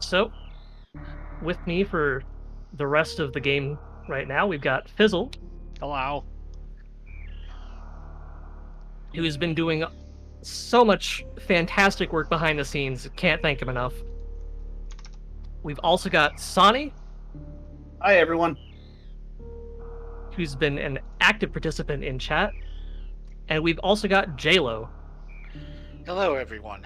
So, with me for the rest of the game right now, we've got Fizzle, Hello. who's been doing so much fantastic work behind the scenes. Can't thank him enough. We've also got Sonny, Hi, everyone. who's been an active participant in chat. And we've also got JLo. Hello, everyone.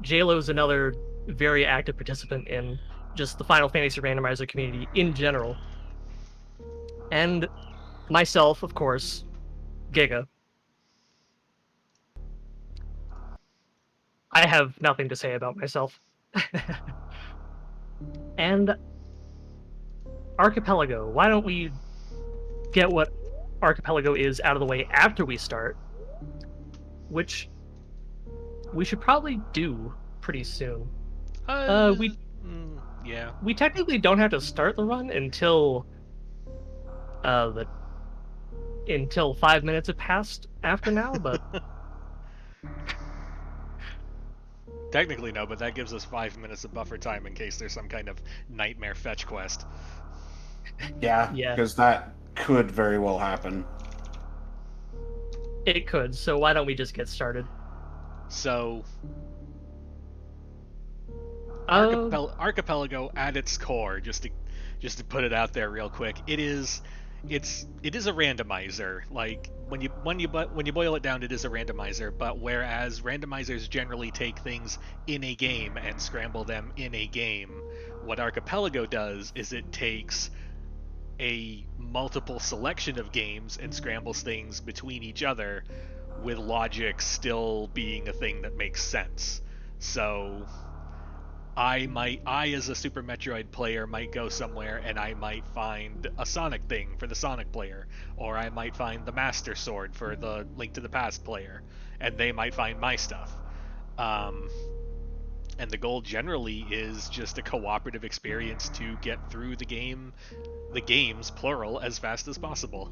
JLo's another very active participant in just the Final Fantasy randomizer community in general. And myself, of course, Giga. I have nothing to say about myself. And Archipelago, why don't we get what Archipelago is out of the way after we start, which we should probably do pretty soon. We Yeah. we technically don't have to start the run until the until 5 minutes have passed after now, but Technically no, but that gives us 5 minutes of buffer time in case there's some kind of nightmare fetch quest. Yeah, yeah, because that could very well happen. it could. So why don't we just get started? So, Uh, Archipelago at its core, just to put it out there real quick, it is a randomizer. Like when you boil it down, it is a randomizer. But whereas randomizers generally take things in a game and scramble them in a game, what Archipelago does is it takes a multiple selection of games and scrambles things between each other, with logic still being a thing that makes sense. So I as a Super Metroid player might go somewhere and I might find a Sonic thing for the Sonic player, or I might find the Master Sword for the Link to the Past player, and they might find my stuff. Um, and the goal generally is just a cooperative experience to get through the games plural, as fast as possible.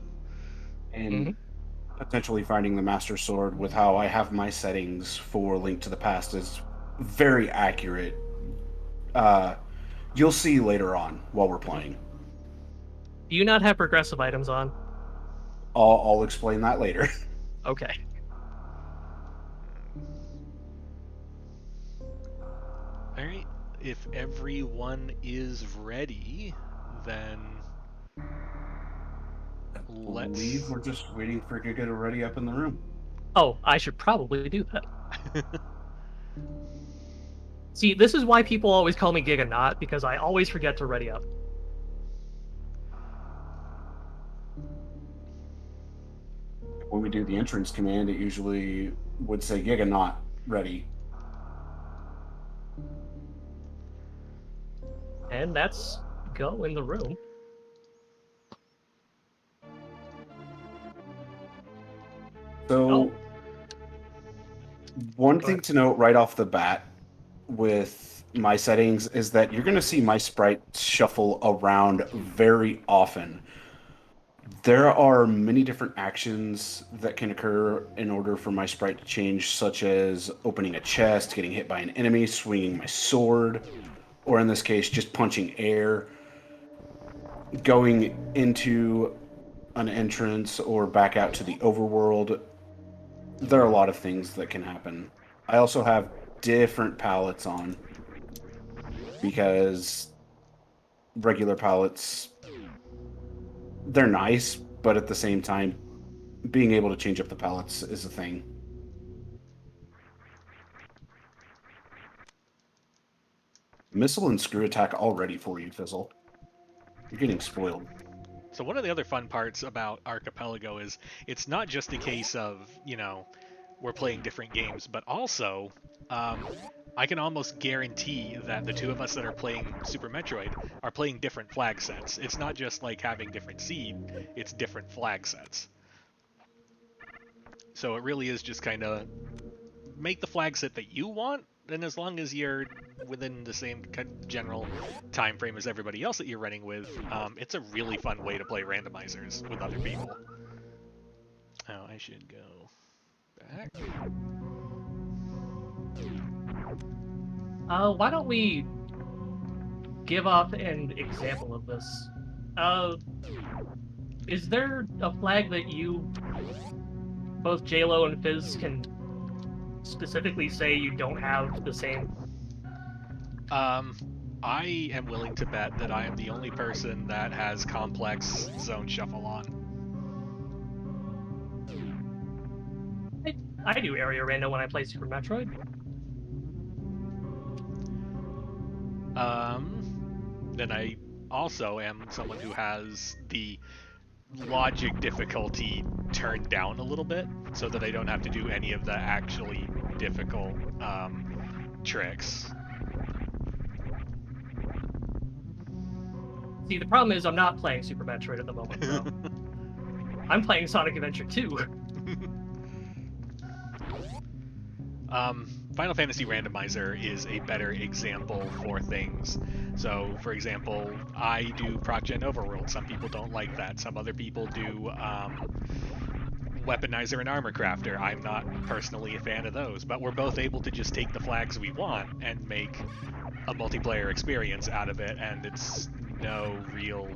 And potentially finding the Master Sword with how I have my settings for Link to the Past is very accurate. Uh, you'll see later on while we're playing. do you not have progressive items on? I'll explain that later. Okay. Alright, if everyone is ready, then I let's. believe we're just waiting for Giga to ready up in the room. Oh, I should probably do that. See, this is why people always call me Giga Not, because I always forget to ready up. When we do the entrance command, it usually would say Giga not ready. And that's go in the room. So, one Go thing ahead. to note right off the bat with my settings is that you're going to see my sprite shuffle around very often. There are many different actions that can occur in order for my sprite to change, such as opening a chest, getting hit by an enemy, swinging my sword, or in this case, just punching air, going into an entrance or back out to the overworld. There are a lot of things that can happen. I also have different palettes on because regular palettes, they're nice, but at the same time, being able to change up the palettes is a thing. Missile and screw attack all ready for you, Fizzle. You're getting spoiled. So one of the other fun parts about Archipelago is it's not just a case of, we're playing different games, but also um, I can almost guarantee that the two of us that are playing Super Metroid are playing different flag sets. It's not just like having different seed, it's different flag sets. So it really is just kind of make the flag set that you want, and as long as you're within the same general time frame as everybody else that you're running with, it's a really fun way to play randomizers with other people. Oh, I should go back. Why don't we give off an example of this? Is there a flag that you, both JLo and Fizz, can specifically say you don't have the same? I am willing to bet that I am the only person that has complex zone shuffle on. I do area rando when I play Super Metroid. Then I also am someone who has the logic difficulty turned down a little bit so that I don't have to do any of the actually difficult tricks. See, the problem is I'm not playing Super Metroid at the moment, though. I'm playing Sonic Adventure 2. Final Fantasy Randomizer is a better example for things. So, for example, I do ProcGen Overworld. Some people don't like that. Some other people do Weaponizer and Armor Crafter. I'm not personally a fan of those, but we're both able to just take the flags we want and make a multiplayer experience out of it, and it's no real...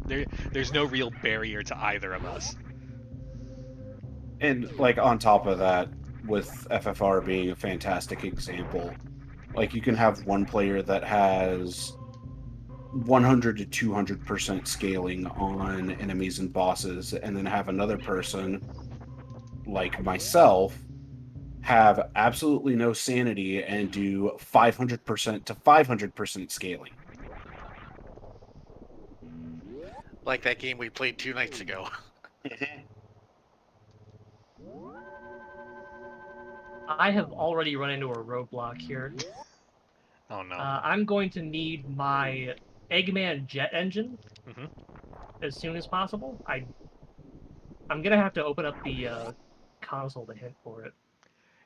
There's no real barrier to either of us. And like on top of that, with FFR being a fantastic example, like you can have one player that has 100 to 200% scaling on enemies and bosses, and then have another person like myself have absolutely no sanity and do 500% to 500% scaling. Like that game we played 2 nights ago. I have already run into a roadblock here. Oh no. I'm going to need my Eggman jet engine as soon as possible. I'm gonna have to open up the console to hint for it.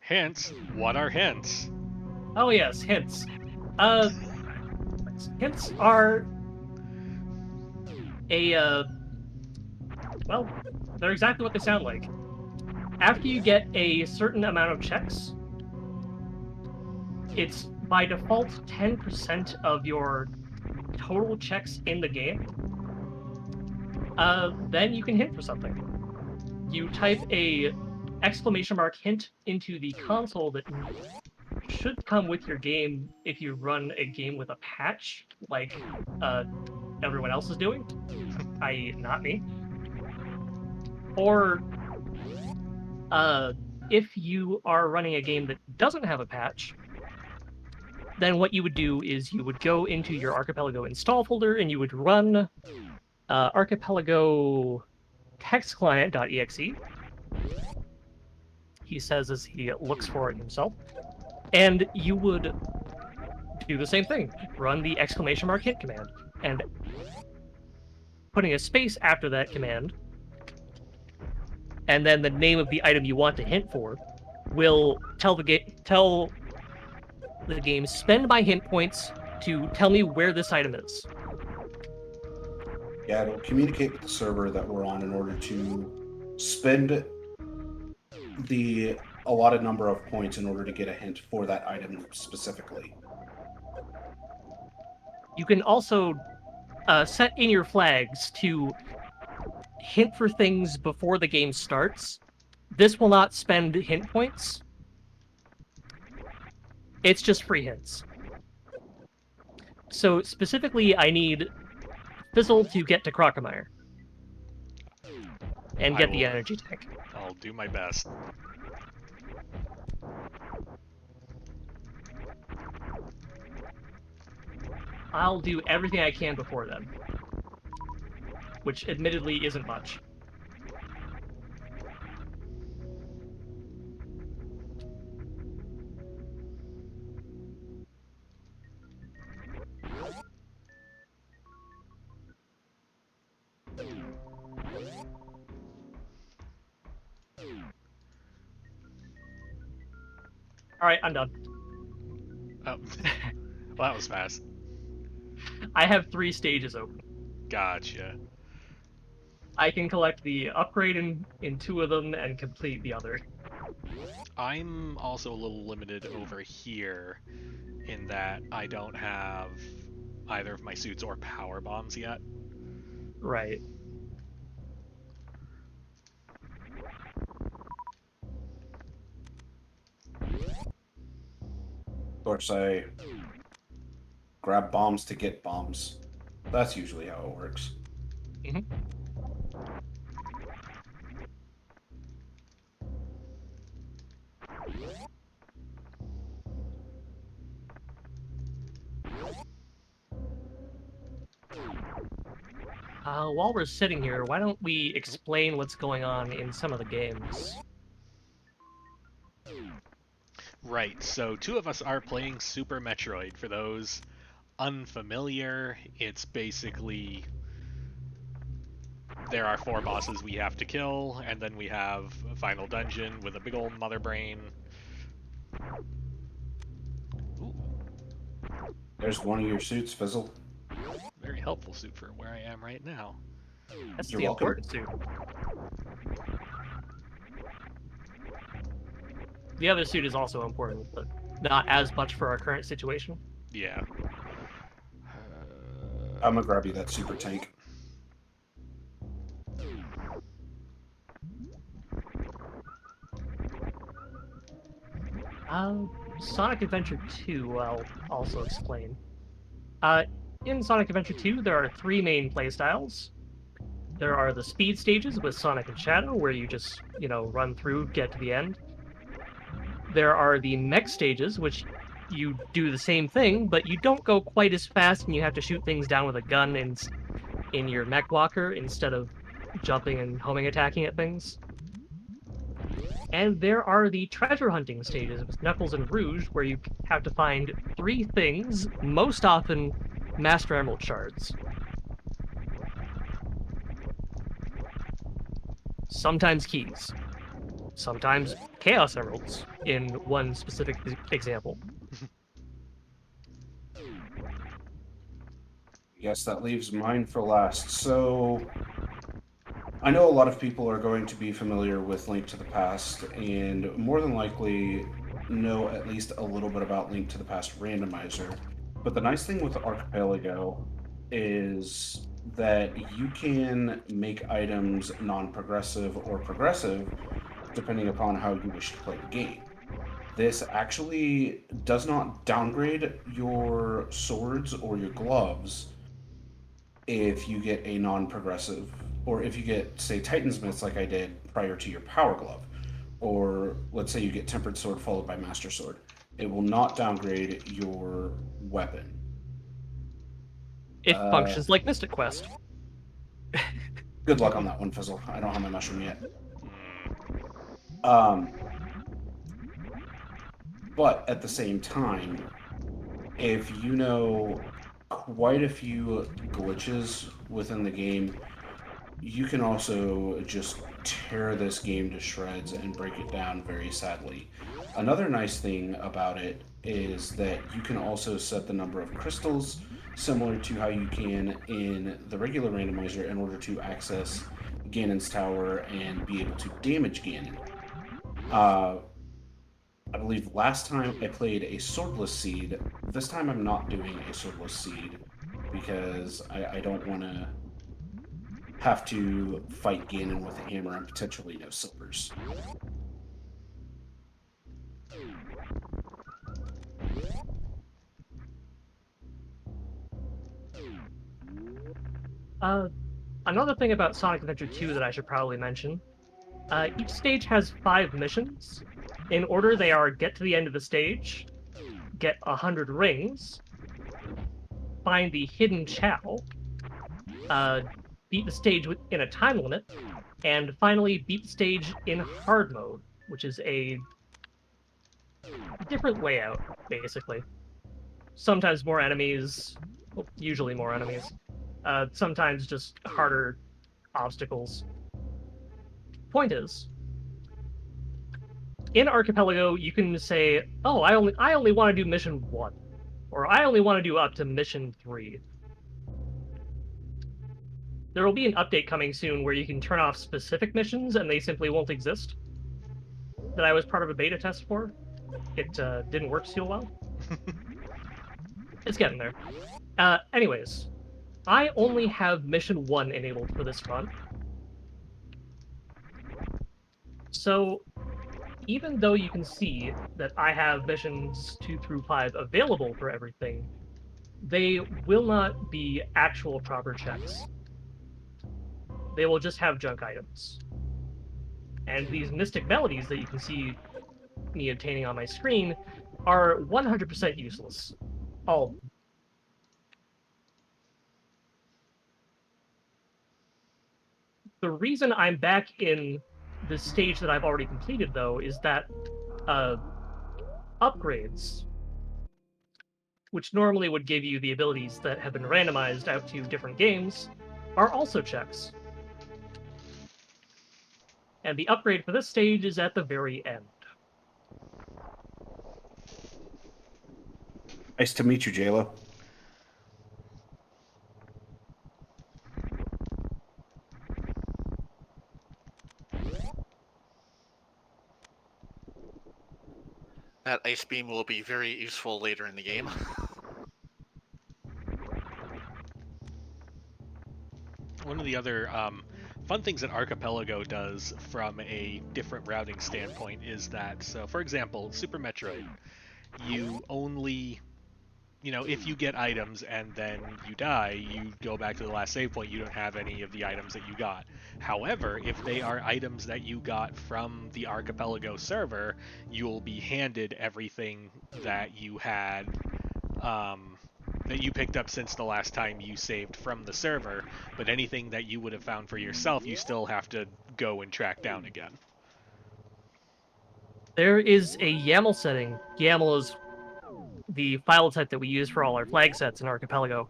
Hints? What are hints? Oh yes, hints. Hints are well, they're exactly what they sound like. After you get a certain amount of checks, it's by default 10% of your total checks in the game. Then you can hint for something. You type a exclamation mark hint into the console that should come with your game if you run a game with a patch, like everyone else is doing, i.e. not me. Or if you are running a game that doesn't have a patch, then what you would do is you would go into your Archipelago install folder and you would run Archipelago text client.exe. He says as he looks for it himself. And you would do the same thing. Run the exclamation mark hint command. And putting a space after that command, and then the name of the item you want to hint for, will tell the game spend my hint points to tell me where this item is. Yeah, it'll communicate with the server that we're on in order to spend the allotted number of points in order to get a hint for that item specifically. You can also set in your flags to hint for things before the game starts. This will not spend hint points. It's just free hints. So specifically, I need Fizzle to get to Crocomire and get the energy tank. I'll do my best. I'll do everything I can before then, which admittedly isn't much. Alright, I'm done. Oh. Well, that was fast. I have 3 stages open. Gotcha. I can collect the upgrade in 2 of them and complete the other. I'm also a little limited over here in that I don't have either of my suits or power bombs yet. Right. Of course, I grab bombs to get bombs. That's usually how it works. Mhm. While we're sitting here, why don't we explain what's going on in some of the games? Right, so two of us are playing Super Metroid. For those unfamiliar, it's basically there are 4 bosses we have to kill, and then we have a final dungeon with a big old mother brain. Ooh, There's one of your suits, Fizzle. very helpful suit for where I am right now. That's You're the welcome. important suit. The other suit is also important, but not as much for our current situation. Yeah. I'm gonna grab you that super tank. Sonic Adventure 2, I'll also explain. In Sonic Adventure 2, there are 3 main playstyles. There are the speed stages with Sonic and Shadow, where you just, run through, get to the end. There are the mech stages, which you do the same thing, but you don't go quite as fast, and you have to shoot things down with a gun in your mech walker instead of jumping and homing attacking at things. And there are the treasure hunting stages with Knuckles and Rouge, where you have to find 3 things, most often Master Emerald shards. Sometimes keys. Sometimes Chaos Emeralds, in one specific example. Yes, that leaves mine for last. So, I know a lot of people are going to be familiar with Link to the Past, and more than likely know at least a little bit about Link to the Past Randomizer. But the nice thing with the Archipelago is that you can make items non progressive or progressive depending upon how you wish to play the game. This actually does not downgrade your swords or your gloves if you get a non-progressive, or if you get, say, Titan's Myths like I did prior to your Power Glove, or let's say you get Tempered Sword followed by Master Sword. It will not downgrade your weapon. It Uh, functions like Mystic Quest. Good luck on that one, Fizzle. I don't have my mushroom yet. Mm. Um, but at the same time, if you know quite a few glitches within the game, you can also just tear this game to shreds and break it down very sadly. Another nice thing about it is that you can also set the number of crystals similar to how you can in the regular randomizer in order to access Ganon's tower and be able to damage Ganon. Uh, I believe last time I played a swordless seed. This time I'm not doing a swordless seed because I don't want to have to fight Ganon with a hammer and potentially no silvers. Uh, Another thing about Sonic Adventure 2 that I should probably mention, each stage has 5 missions. In order, they are get to the end of the stage, get 100 rings, find the hidden Chow, uh, beat the stage in a time limit, and finally beat the stage in hard mode, which is a different way out, basically. Sometimes more enemies, well, usually more enemies. Sometimes just harder obstacles. Point is, in Archipelago, you can say, "Oh, I only want to do mission 1," or "I only want to do up to mission 3." There will be an update coming soon where you can turn off specific missions and they simply won't exist. that I was part of a beta test for. It didn't work so well. It's getting there. Anyways, I only have mission 1 enabled for this run. So, even though you can see that I have missions 2 through 5 available for everything, they will not be actual proper checks. They will just have junk items. And these mystic melodies that you can see me obtaining on my screen are 100% useless. All of them. The reason I'm back in the stage that I've already completed, though, is that upgrades, which normally would give you the abilities that have been randomized out to different games, are also checks. And the upgrade for this stage is at the very end. Nice to meet you, JLo. That ice beam will be very useful later in the game. One of the other fun things that Archipelago does from a different routing standpoint is that, so for example, Super Metroid, you only, if you get items and then you die, you go back to the last save point, you don't have any of the items that you got. However, if they are items that you got from the Archipelago server, you'll be handed everything that you had, that you picked up since the last time you saved from the server, but anything that you would have found for yourself, you still have to go and track down again. There is a YAML setting. YAML is the file type that we use for all our flag sets in Archipelago.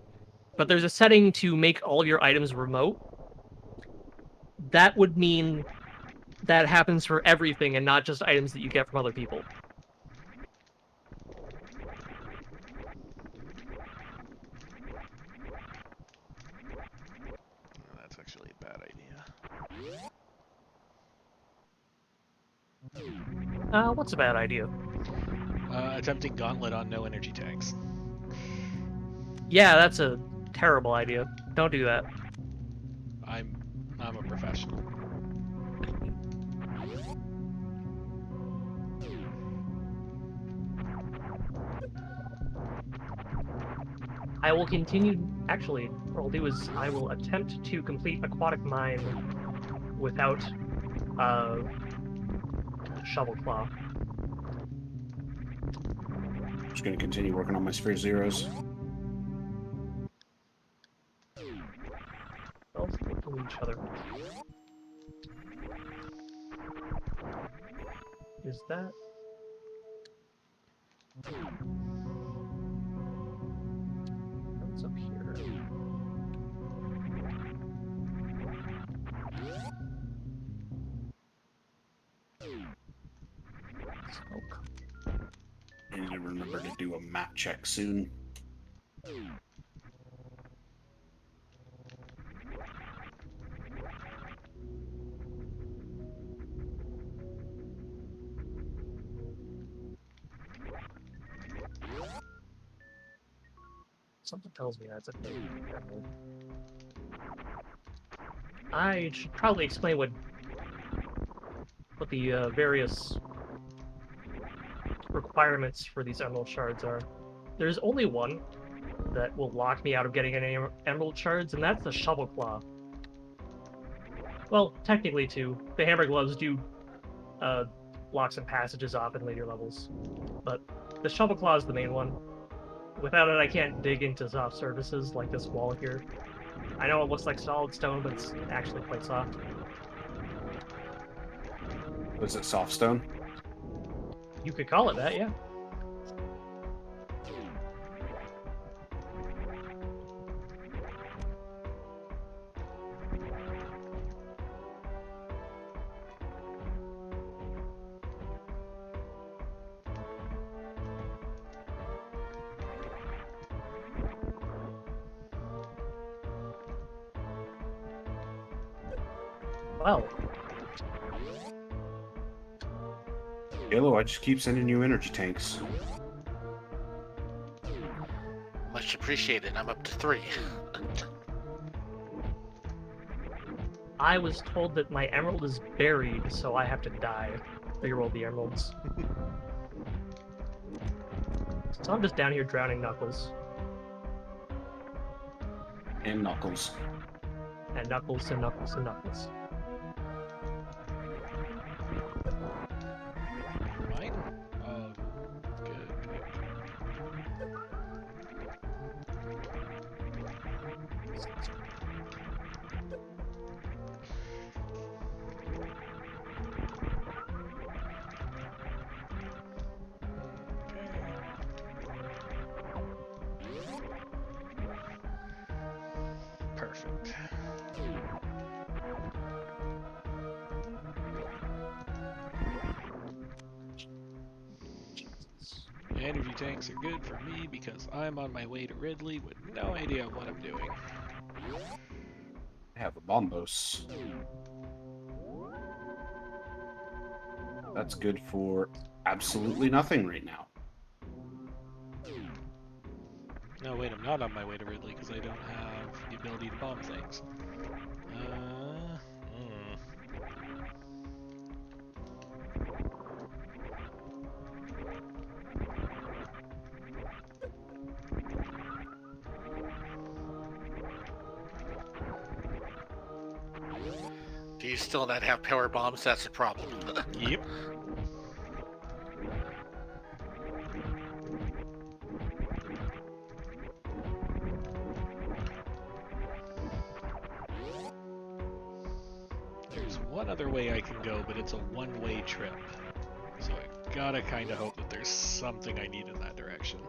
But there's a setting to make all of your items remote. That would mean that happens for everything and not just items that you get from other people. That's actually a bad idea. What's a bad idea? Attempting Gauntlet on no energy tanks. Yeah, that's a terrible idea. Don't do that. I'm a professional. I will continue. Actually, what I'll do is I will attempt to complete Aquatic Mine without Shovel Claw. Just going to continue working on my Sphere Zeros. Well, working each other. Is that? What's up here? Smoke. I need to remember to do a map check soon. Something tells me that's a big emerald. I should probably explain what the various requirements for these emerald shards are. There's only one that will lock me out of getting any emerald shards, and that's the Shovel Claw. Well, technically two. The Hammer Gloves do block some passages off in later levels, but the Shovel Claw is the main one. Without it, I can't dig into soft surfaces like this wall here. I know it looks like solid stone, but it's actually quite soft. Was it soft stone? You could call it that, yeah. Well, Halo, I just keep sending you energy tanks. Much appreciated. I'm up to 3. I was told that my emerald is buried, so I have to die. Reroll the emeralds. So I'm just down here drowning Knuckles. And Knuckles. And Knuckles and Knuckles and Knuckles. Mine? Oh, good. Perfect. Energy tanks are good for me because I'm on my way to Ridley with no idea what I'm doing. I have a bombos. That's good for absolutely nothing right now. No, wait, I'm not on my way to Ridley because I don't have the ability to bomb things. Do you still not have power bombs? That's a problem. Yep. There's one other way I can go, but it's a one-way trip. So I gotta kinda hope that there's something I need in that direction.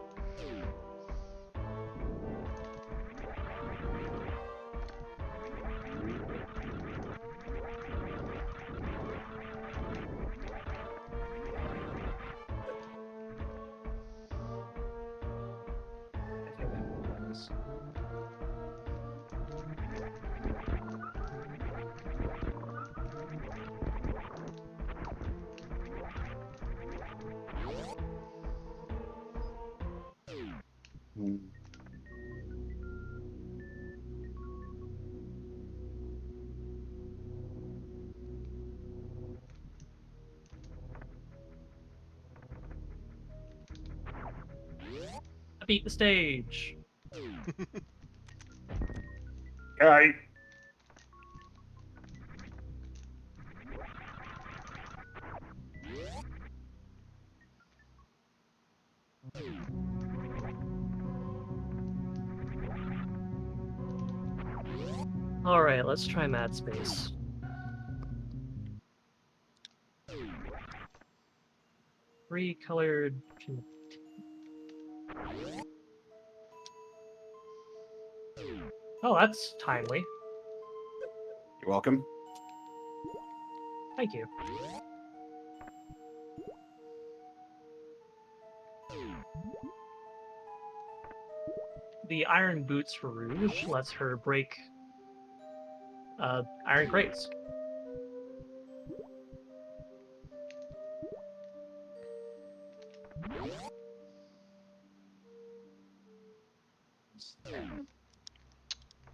I think that was. Hmm. I beat the stage. Guy. Alright, let's try Mad Space. Three colored. Oh, that's timely. You're welcome. Thank you. The iron boots for Rouge lets her break iron crates.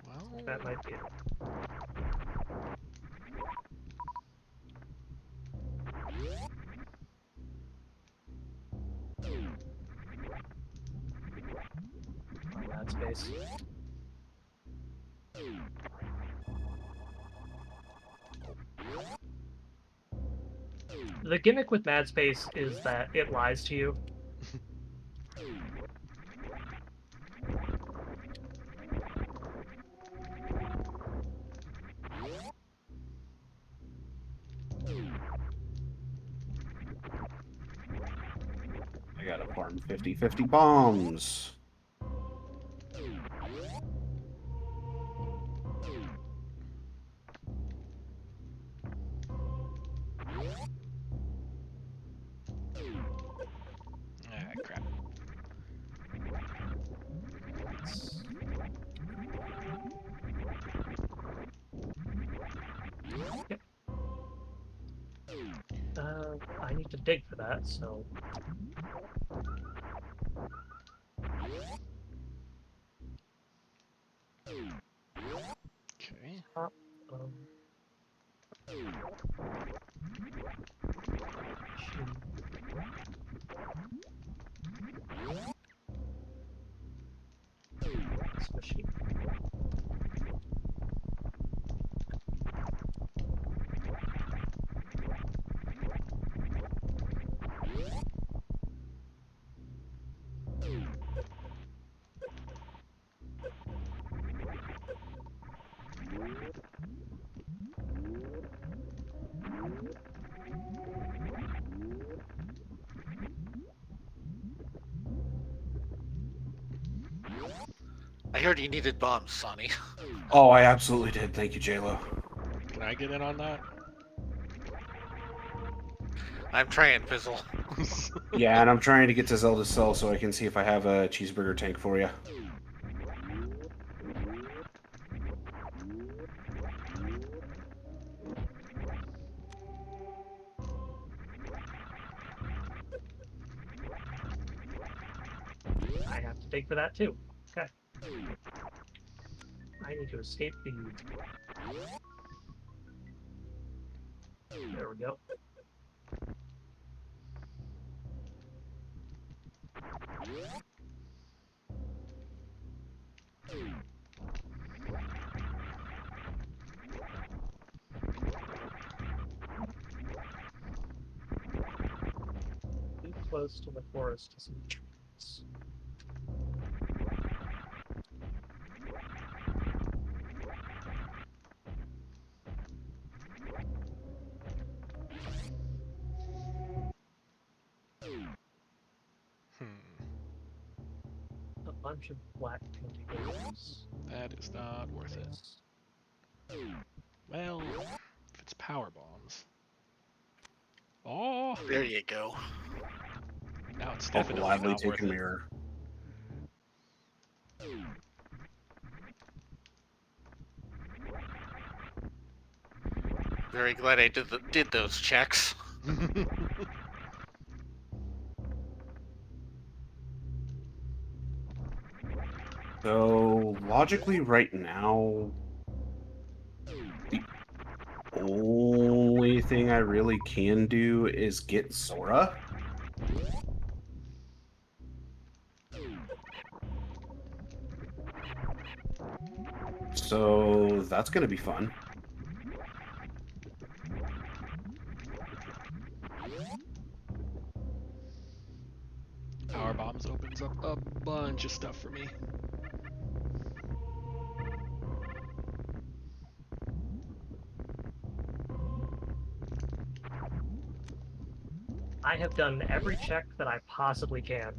Well, That might be it. On Mad Space. The gimmick with Mad Space is that it lies to you. I gotta farm 50-50 bombs. crap. Yep. I need to dig for that, so... Okay. Um, Squishy. I heard you needed bombs, Sonny. Oh, I absolutely did. Thank you, JLo. Can I get in on that? I'm trying, Fizzle. Yeah, and I'm trying to get to Zelda's cell so I can see if I have a cheeseburger tank for you. I have to dig for that too. Okay. I need to escape the... There we go. Too close to the forest to see trees. A bunch of black potatoes. That is not worth it. Well, if it's power bombs. Oh, There you go. now it's I'll definitely gladly not take worth a it. mirror. Very glad I did those checks. So, logically, right now, the only thing I really can do is get Zora. So, that's going to be fun. Power bombs opens up a bunch of stuff for me. I have done every check that I possibly can.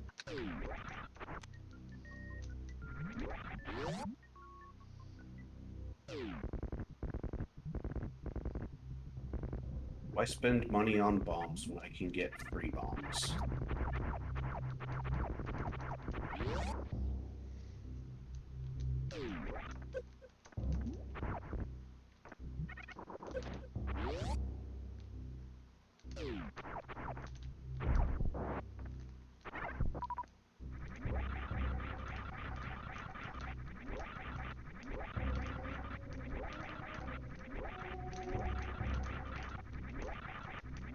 Why spend money on bombs when I can get free bombs?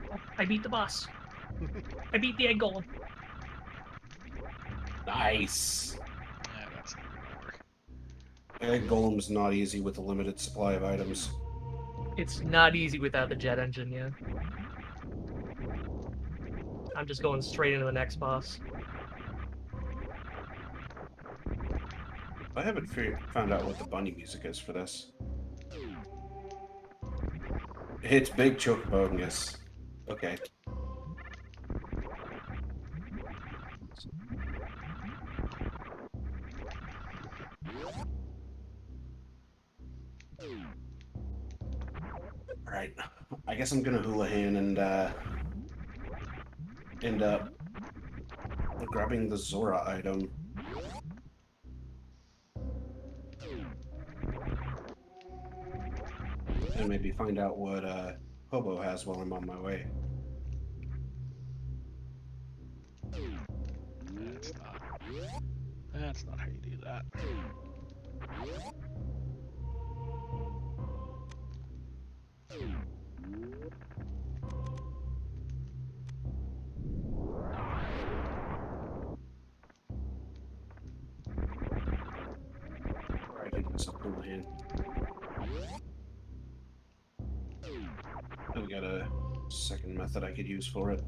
Oh, I beat the boss. I beat the egg golem. Nice! That's not gonna work. Egg Golem's not easy with a limited supply of items. It's not easy without the jet engine, yeah. I'm just going straight into the next boss. I haven't found out what the bunny music is for this. It's Big Chocobogus. Okay. Alright. I guess I'm gonna hula-han and end up grabbing the Zora item. And maybe find out what Hobo has while I'm on my way. That's not how you do that. Alright, get this up in my hand. We got a second method I could use for it.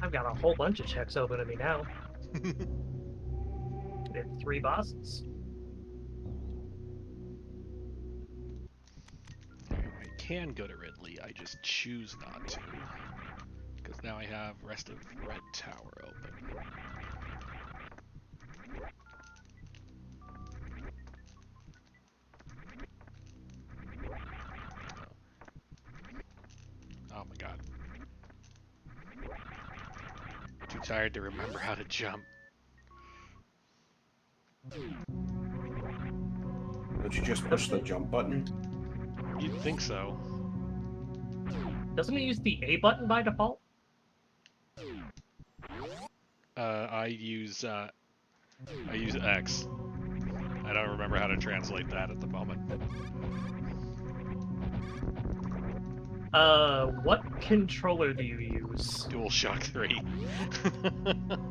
I've got a whole bunch of checks open to me now. Did 3 bosses. I can go to Ridley, I just choose not to. Because now I have rest of Red Tower open. Oh my god. Too tired to remember how to jump. Don't you just push the jump button? You'd think so. Doesn't it use the A button by default? I use X. I don't remember how to translate that at the moment. What controller do you use? DualShock 3.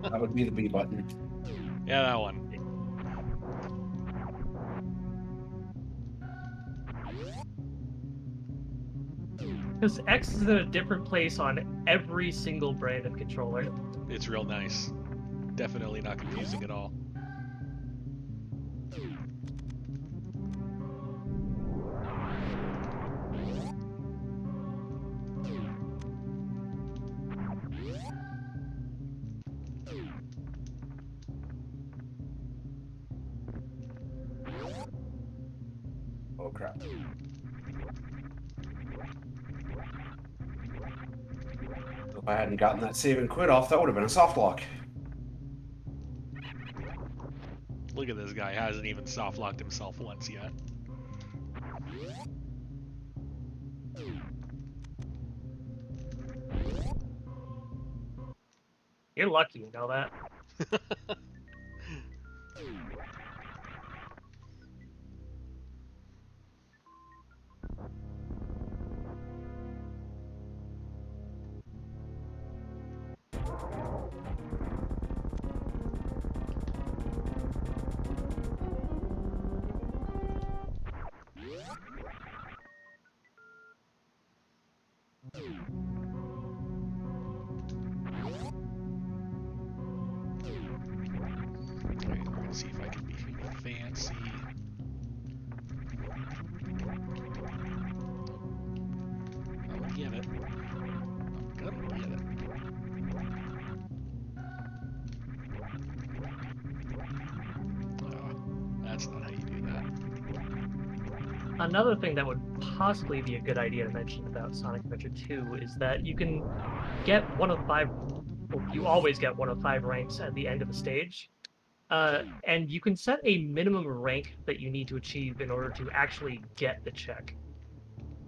That would be the B button. Yeah, that one. Because X is in a different place on every single brand of controller. It's real nice. Definitely not confusing at all. Oh crap. If I hadn't gotten that save and quit off, that would have been a soft lock. Look at this guy, hasn't even soft locked himself once yet. You're lucky, you know that. Alright, we're gonna see if I can be fancy. I'll give it. I'm gonna give it. Oh, that's not how you do that. Another thing that would possibly be a good idea to mention about Sonic Adventure 2 is that you can get one of 5, well, you always get one of 5 ranks at the end of a stage. And you can set a minimum rank that you need to achieve in order to actually get the check.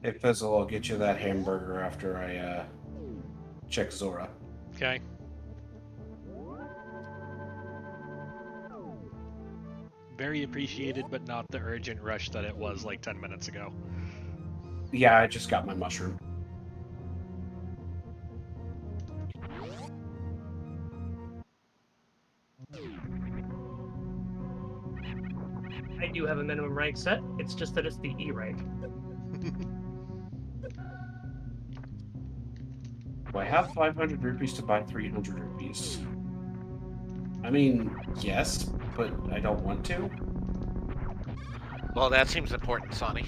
Hey Fizzle, I'll get you that hamburger after I check Zora. Okay. Very appreciated, but not the urgent rush that it was like 10 minutes ago. Yeah, I just got my mushroom. I do have a minimum rank set, it's just that it's the E rank. Do I have 500 rupees to buy 300 rupees? I mean, yes, but I don't want to. Well, that seems important, Sonny.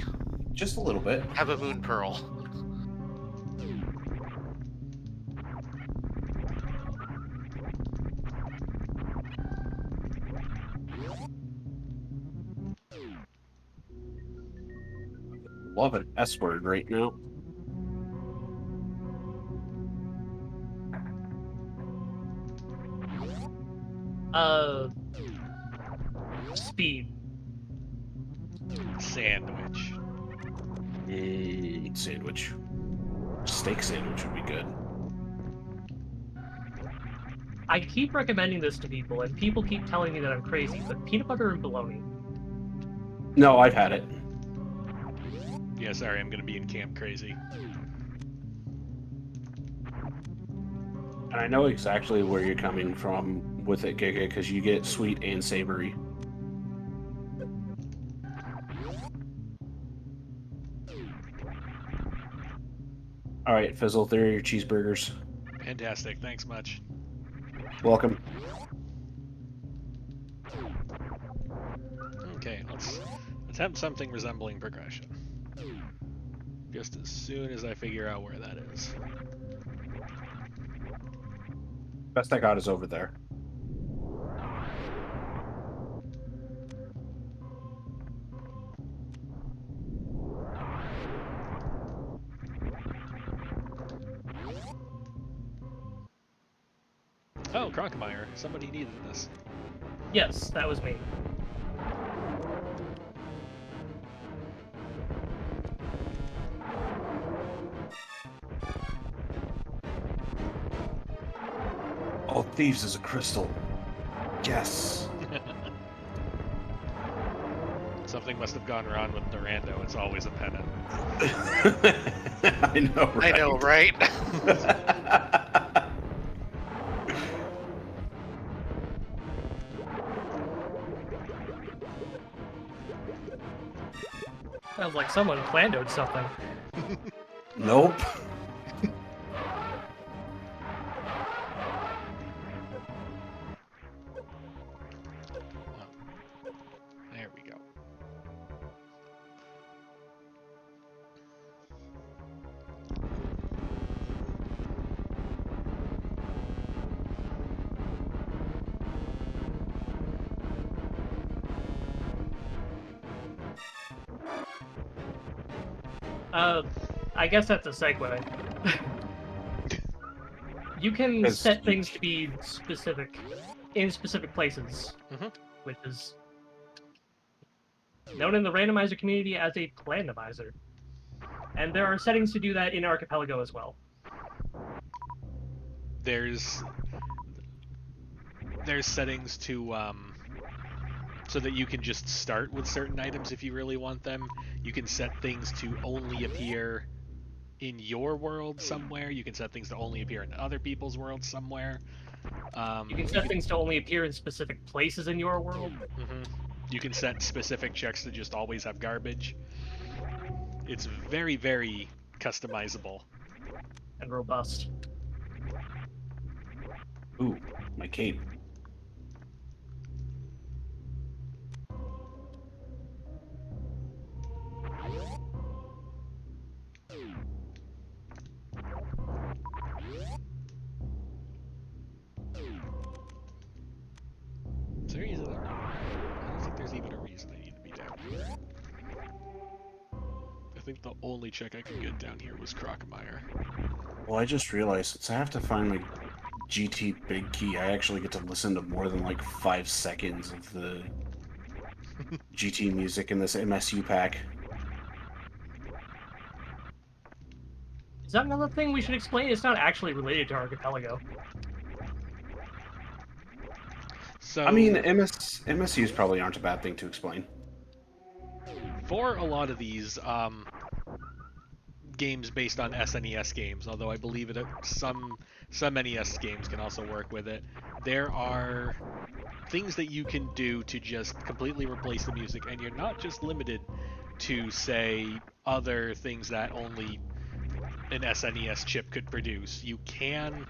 Just a little bit. Have a moon pearl. Love an S word right now. Speed. Sandwich. Sandwich. Steak sandwich would be good. I keep recommending this to people, and people keep telling me that I'm crazy, but peanut butter and bologna. No, I've had it. Yeah, sorry, I'm gonna be in camp crazy. And I know exactly where you're coming from with it, Giga, because you get sweet and savory. All right, Fizzle, there are your cheeseburgers. Fantastic, thanks much. Welcome. Okay, let's have something resembling progression. Just as soon as I figure out where that is. Best I got is over there. Oh, Crocomire. Somebody needed this. Yes, that was me. All thieves is a crystal. Yes. Something must have gone wrong with the Rando. It's always a pennant. I know, right? I know, right? Sounds like someone planned out something. Nope. There we go. I guess that's a segue. You can Yes. set things to be specific in specific places, which is known in the randomizer community as a plandomizer. And there are settings to do that in Archipelago as well. There's settings to so that you can just start with certain items if you really want them. You can set things to only appear in your world somewhere. You can set things to only appear in other people's worlds somewhere. You can set things to only appear in specific places in your world. You can set specific checks to just always have garbage. It's very, very customizable. And robust. Ooh, my cape. Is there even I don't think there's even a reason I need to be down here. I think the only check I could get down here was Crocomire. Well, I just realized since I have to find my GT big key, I actually get to listen to more than like 5 seconds of the GT music in this MSU pack. Is that another thing we should explain? It's not actually related to Archipelago. So, I mean, MSUs probably aren't a bad thing to explain. for a lot of these games based on SNES games, although I believe that some NES games can also work with it, there are things that you can do to just completely replace the music, and you're not just limited to, say, other things that only an SNES chip could produce. You can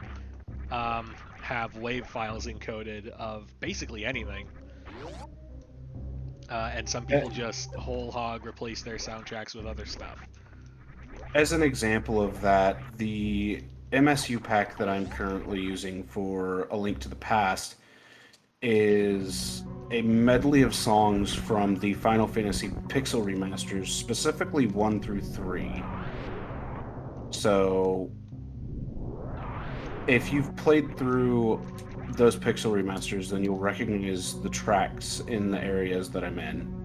have WAV files encoded of basically anything. And some people just whole hog replace their soundtracks with other stuff. As an example of that, the MSU pack that I'm currently using for A Link to the Past is a medley of songs from the Final Fantasy Pixel remasters, specifically 1 through 3. So, if you've played through those Pixel remasters, then you'll recognize the tracks in the areas that I'm in.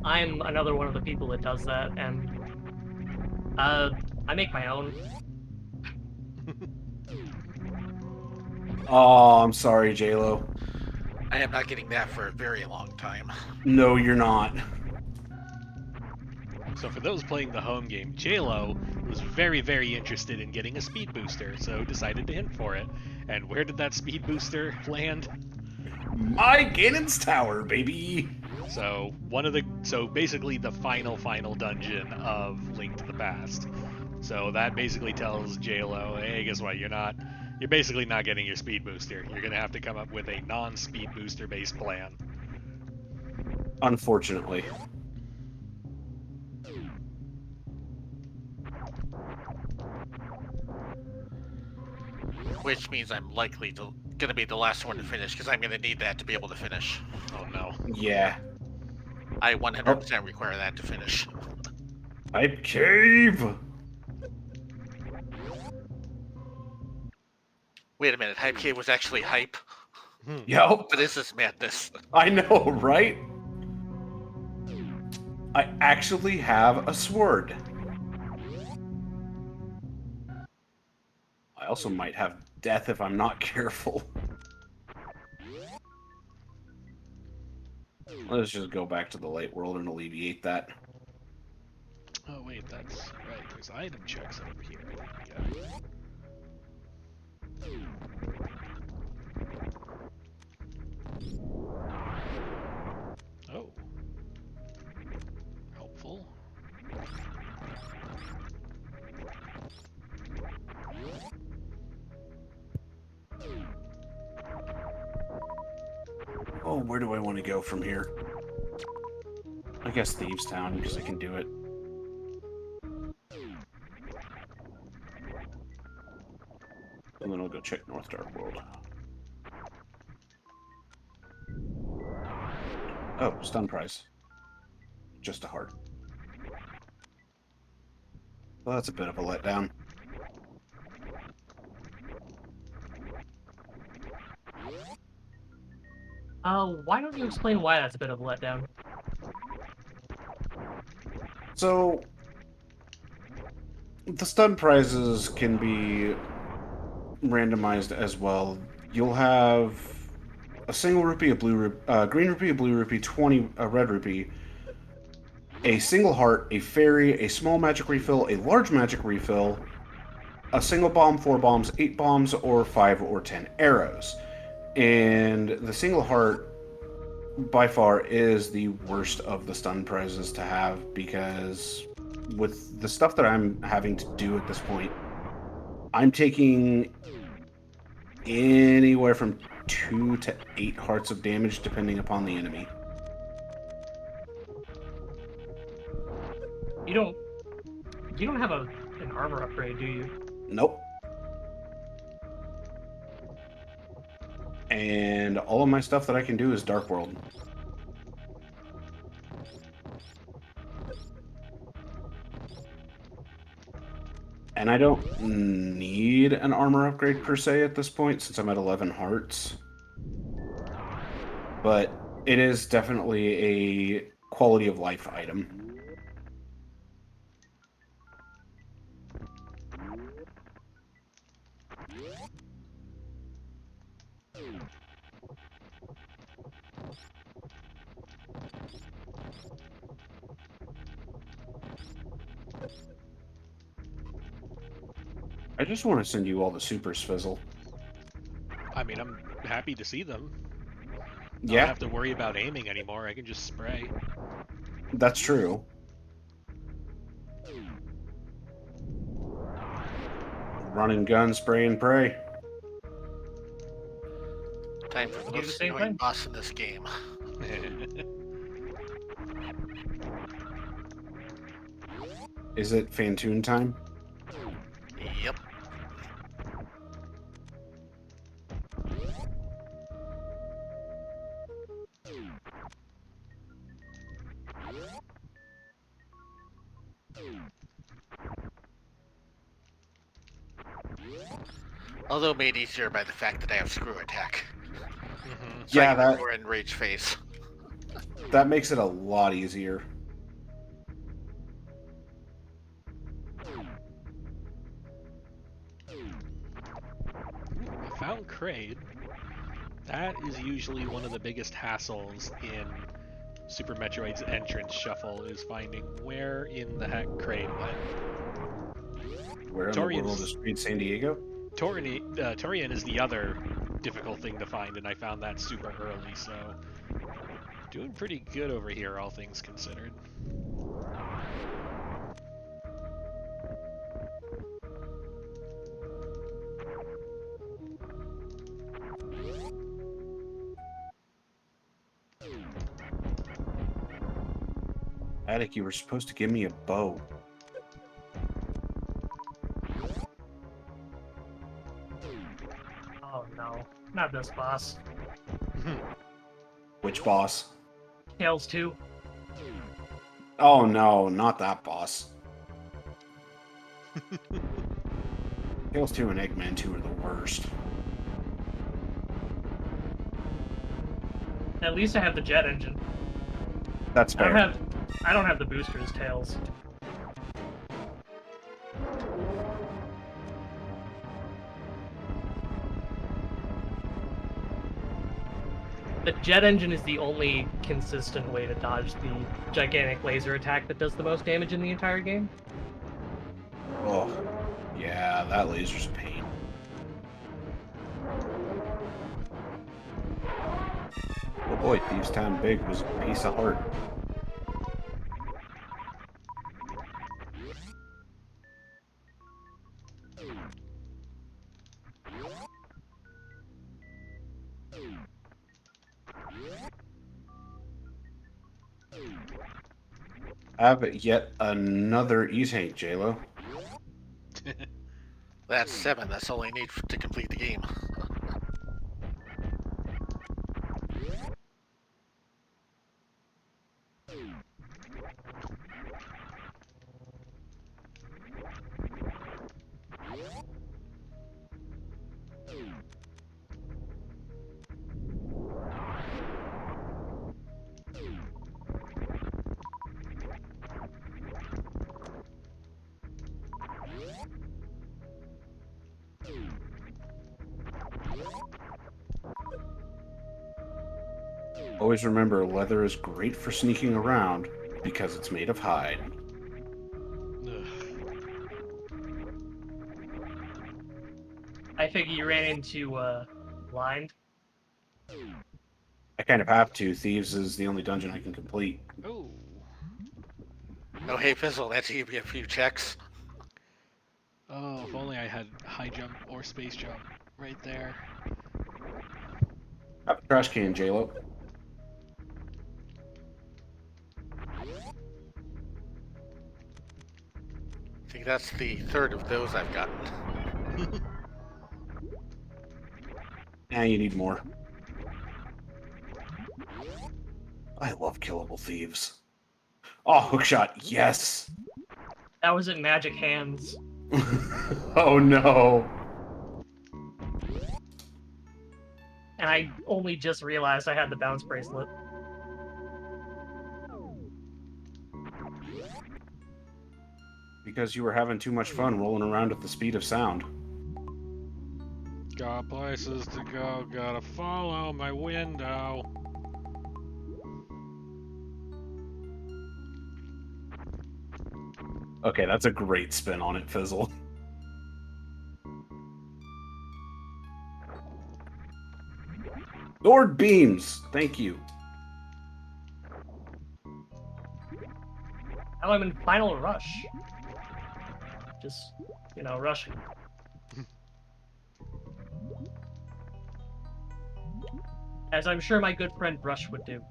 I'm another one of the people that does that, and I make my own. Oh, I'm sorry, JLo. I am not getting that for a very long time. No, you're not. So for those playing the home game, JLo was very, very interested in getting a speed booster, so decided to hint for it. And where did that speed booster land? My Ganon's Tower, baby! So basically the final dungeon of Link to the Past. So that basically tells JLo, hey, guess what? You're basically not getting your speed booster. You're gonna have to come up with a non-speed booster based plan. Unfortunately. Which means I'm likely gonna be the last one to finish, because I'm gonna need that to be able to finish. Oh no. Yeah. I 100% require that to finish. Hype Cave! Wait a minute, Hype Cave was actually hype? Yep. What is this madness? I know, right? I actually have a sword. I also might have death if I'm not careful. Let's just go back to the light world and alleviate that. Oh wait, that's right. There's item checks over here. Yeah. Oh. Helpful. Oh, where do I want to go from here? I guess Thieves Town, because I can do it. And then I'll go check North Dark World. Oh, stun prize. Just a heart. Well, that's a bit of a letdown. Why don't you explain why that's a bit of a letdown? So, the stun prizes can be randomized as well. You'll have a single rupee, a blue rupee, green rupee, a blue rupee, 20 a red rupee, a single heart, a fairy, a small magic refill, a large magic refill, a single bomb, 4 bombs, 8 bombs, or 5 or 10 arrows. And the single heart, by far, is the worst of the stun prizes to have, because with the stuff that I'm having to do at this point, I'm taking anywhere from 2 to 8 hearts of damage, depending upon the enemy. You don't have an armor upgrade, do you? Nope. And all of my stuff that I can do is Dark World. And I don't need an armor upgrade per se at this point, since I'm at 11 hearts. But it is definitely a quality of life item. I just want to send you all the supers, Fizzle. I mean, I'm happy to see them. I don't have to worry about aiming anymore. I can just spray. That's true. Run and gun, spray and pray. Time for the Do the most same annoying thing. boss in this game. Is it Fantoon time? Yep. Although made easier by the fact that I have screw attack. So Yeah, I can more enrage face. that makes it a lot easier. I found Kraid. That is usually one of the biggest hassles in Super Metroid's entrance shuffle, is finding where in the heck Kraid went. Where in the world is Street San Diego? Torian is the other difficult thing to find, and I found that super early, so doing pretty good over here, all things considered. Attic, you were supposed to give me a bow. Oh no, not this boss. Which boss? Tails 2. Oh no, not that boss. Tails 2 and Eggman 2 are the worst. At least I have the jet engine. That's fair. I don't have the boosters, Tails. The jet engine is the only consistent way to dodge the gigantic laser attack that does the most damage in the entire game. Oh, yeah, that laser's a pain. Oh boy, Thieves Town Big was a piece of heart. I have yet another E-Tank, JLo. That's 7. That's all I need to complete the game. Always remember, leather is great for sneaking around because it's made of hide. Ugh. I figure you ran into blind. I kind of have to. Thieves is the only dungeon I can complete. Oh. Oh, hey, Fizzle, that's give me a few checks. Oh, if only I had high jump or space jump right there. Have a trash can, JLo. I think that's the 3rd of those I've gotten. You need more. I love killable thieves. Oh, hookshot, yes! That was in Magic Hands. Oh no! And I only just realized I had the bounce bracelet. Because you were having too much fun rolling around at the speed of sound. Got places to go, gotta follow my window. Okay, that's a great spin on it, Fizzle. Lord Beams, thank you. Now I'm in final rush. Just, rushing. As I'm sure my good friend Rush would do.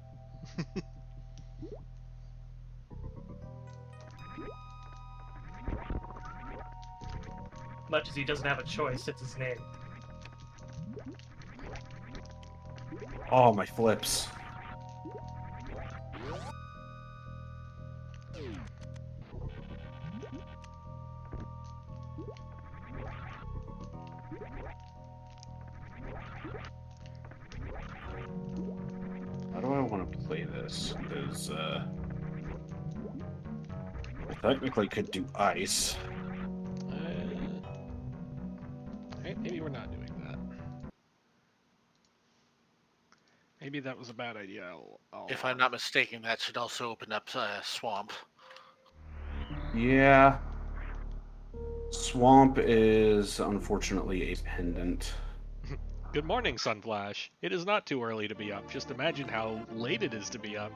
Much as he doesn't have a choice, it's his name. Oh, my flips. How do I want to play this? Because, I technically could do ice. Maybe we're not doing that. Maybe that was a bad idea. If I'm not mistaken, that should also open up swamp. Yeah. Swamp is unfortunately a pendant. Good morning, Sunflash. It is not too early to be up. Just imagine how late it is to be up.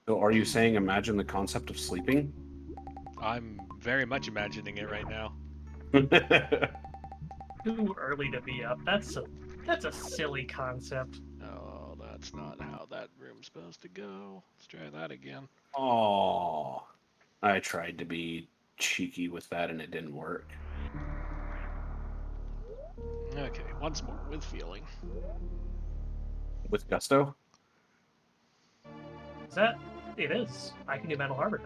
So are you saying imagine the concept of sleeping? I'm very much imagining it right now. Too early to be up. That's a silly concept. Oh, that's not how that room's supposed to go. Let's try that again. Oh, I tried to be cheeky with that and it didn't work. Okay, once more with feeling. With gusto? Is that? It is. I can do Metal Harbor.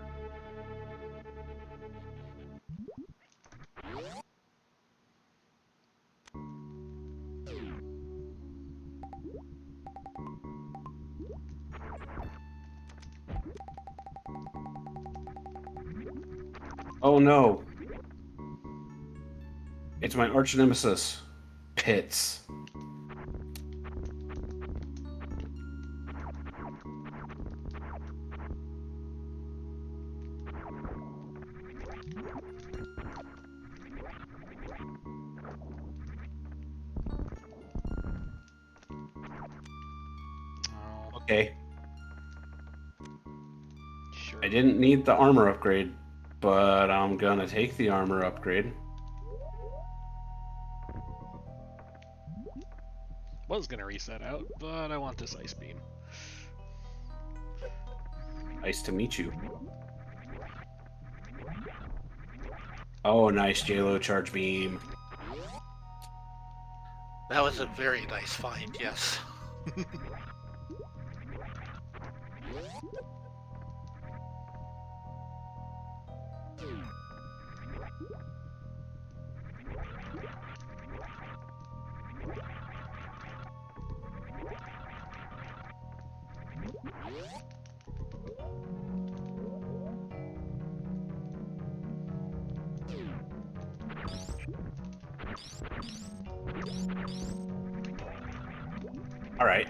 Oh no. It's my arch nemesis. Pits. Oh, Okay. sure. I didn't need the armor upgrade, but I'm gonna take the armor upgrade. Was gonna reset out, but I want this ice beam. Nice to meet you. Oh, nice JLo charge beam. That was a very nice find, yes. All right.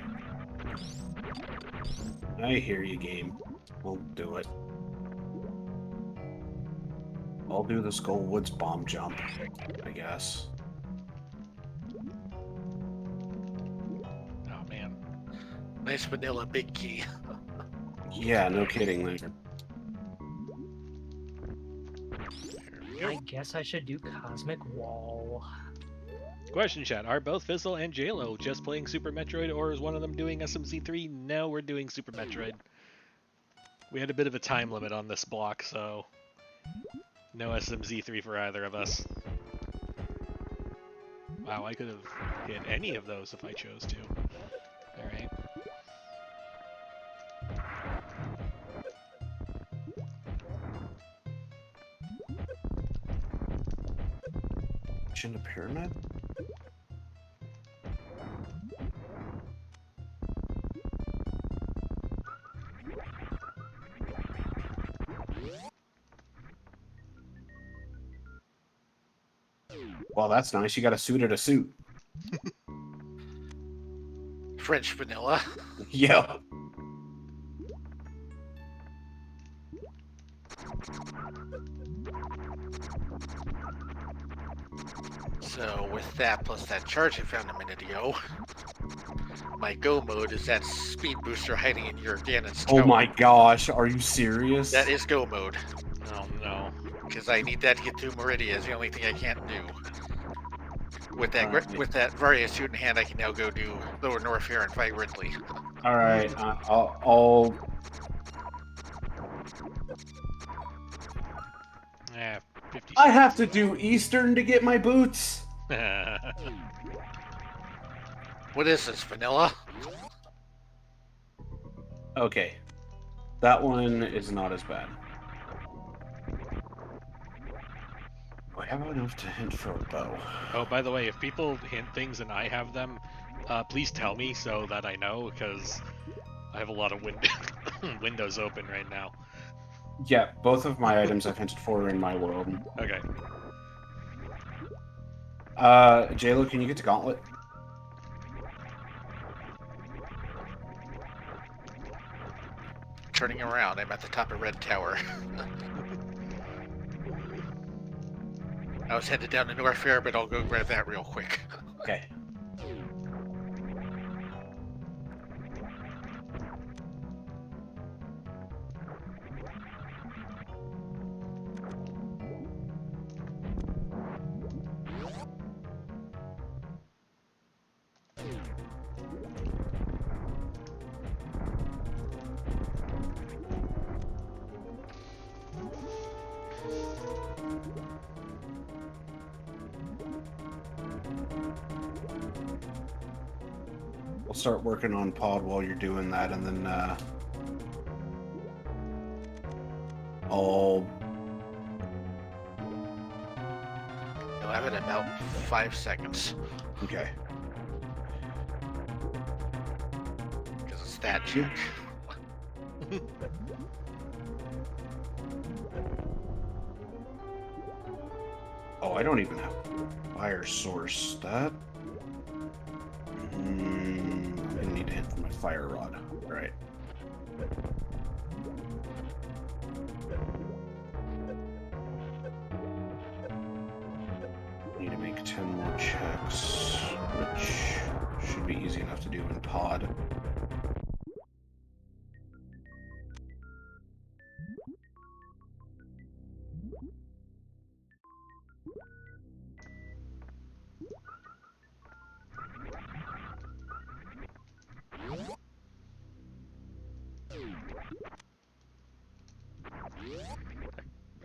I hear you, game. We'll do it. I'll do the Skull Woods bomb jump, I guess. Oh man. Nice vanilla big key. Yeah, no kidding there. There we go. I guess I should do Cosmic Wall. Question chat, are both Fizzle and JLo just playing Super Metroid, or is one of them doing SMC3? No, we're doing Super Metroid. We had a bit of a time limit on this block, so no SMZ3 for either of us. Wow, I could have hit any of those if I chose to. Alright. In a pyramid? Well, that's nice. You got a suit at a suit. French vanilla. Yeah. So with that plus that charge I found a minute ago, my go mode is that speed booster hiding in your Ganon's tower. Oh my gosh, are you serious? That is go mode. Oh no. Because I need that to get through Meridia is the only thing I can't do. With that Alright. with that Varia suit in hand, I can now go do Lower North here and fight Ridley. Alright, I'll Yeah, 50. I have to do Eastern to get my boots. What is this, vanilla? Okay. That one is not as bad. Do I have enough to hint for a bow? Oh, by the way, if people hint things and I have them, please tell me so that I know, because I have a lot of windows open right now. Yeah, both of my items I've hinted for are in my world. Okay. JLo, can you get to Gauntlet? Turning around, I'm at the top of Red Tower. I was headed down to North Fair, but I'll go grab that real quick. Okay. We'll start working on pod while you're doing that, and then I'll... You'll have it in about 5 seconds. Okay. Because it's that check. Oh, I don't even have fire source. That... I'm gonna need to hit for my fire rod. Right. Need to make 10 more checks, which should be easy enough to do in pod.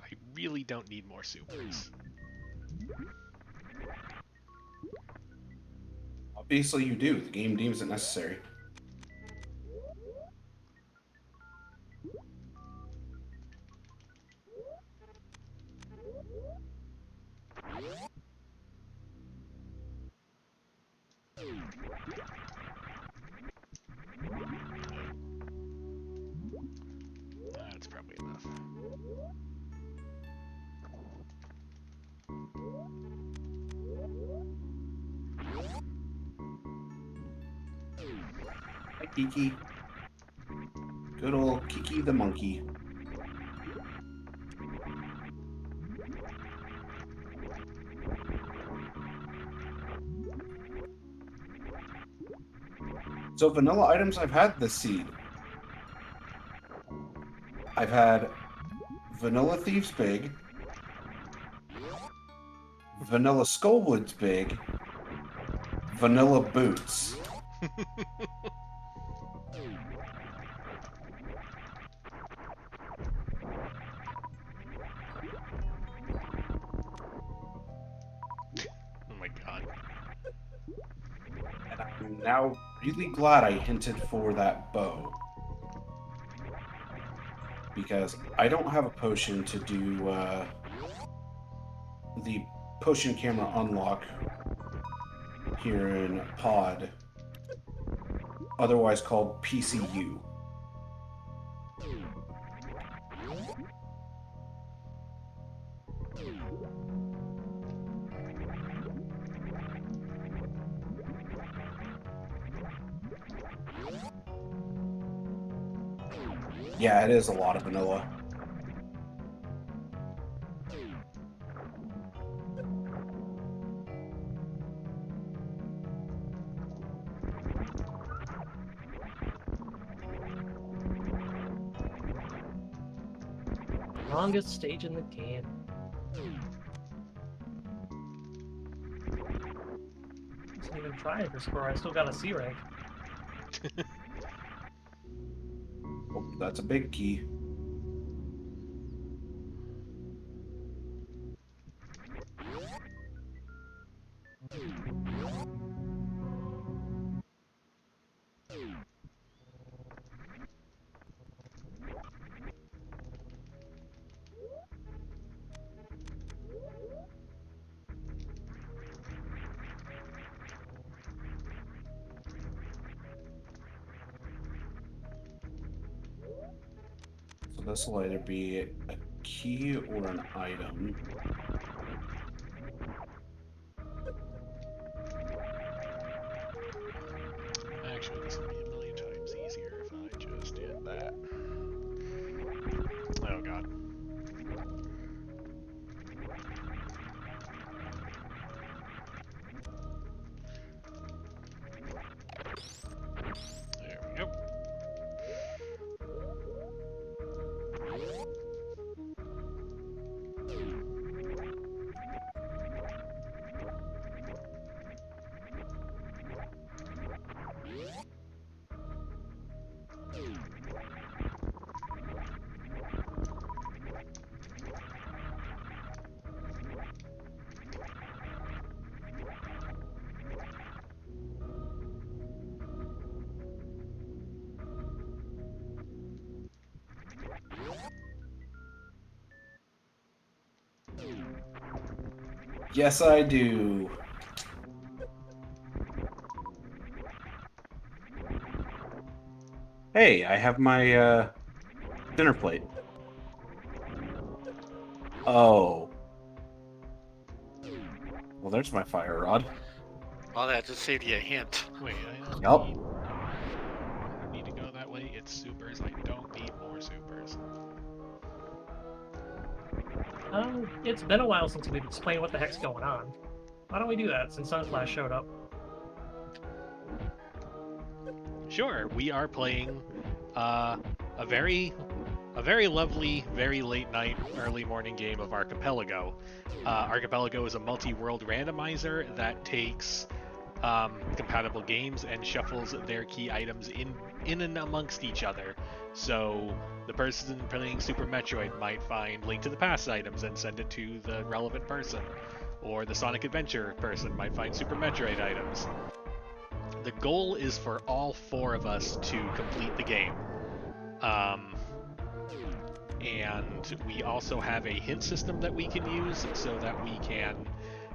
I really don't need more supers. Obviously you do. The game deems it necessary. That's probably enough. Hi, Kiki. Good old Kiki the monkey. So vanilla items I've had this seed. I've had Vanilla Thieves Big, Vanilla Skullwoods Big, Vanilla Boots. Oh my god. And I'm now really glad I hinted for that bow. Because I don't have a potion to do the potion camera unlock here in pod, otherwise called PCU. Yeah, it is a lot of vanilla. Longest stage in the game. Didn't even try for score. I still got a C rank. Oh, that's a big key. So this will either be a key or an item. Actually, this would be a million times easier if I just did that. Oh god. There we go. Yes, I do. Hey, I have my dinner plate. Oh. Well, there's my fire rod. All that just saved you a hint. Wait, I don't Yup. need to go that way. It's supers. I don't need more supers. It's been a while since we've explained what the heck's going on. Why don't we do that since Sunflash showed up? Sure, we are playing a very lovely, very late night, early morning game of Archipelago. Archipelago is a multi-world randomizer that takes compatible games and shuffles their key items in and amongst each other. So the person playing Super Metroid might find Link to the Past items and send it to the relevant person, or the Sonic Adventure person might find Super Metroid items. The goal is for all four of us to complete the game. And we also have a hint system that we can use so that we can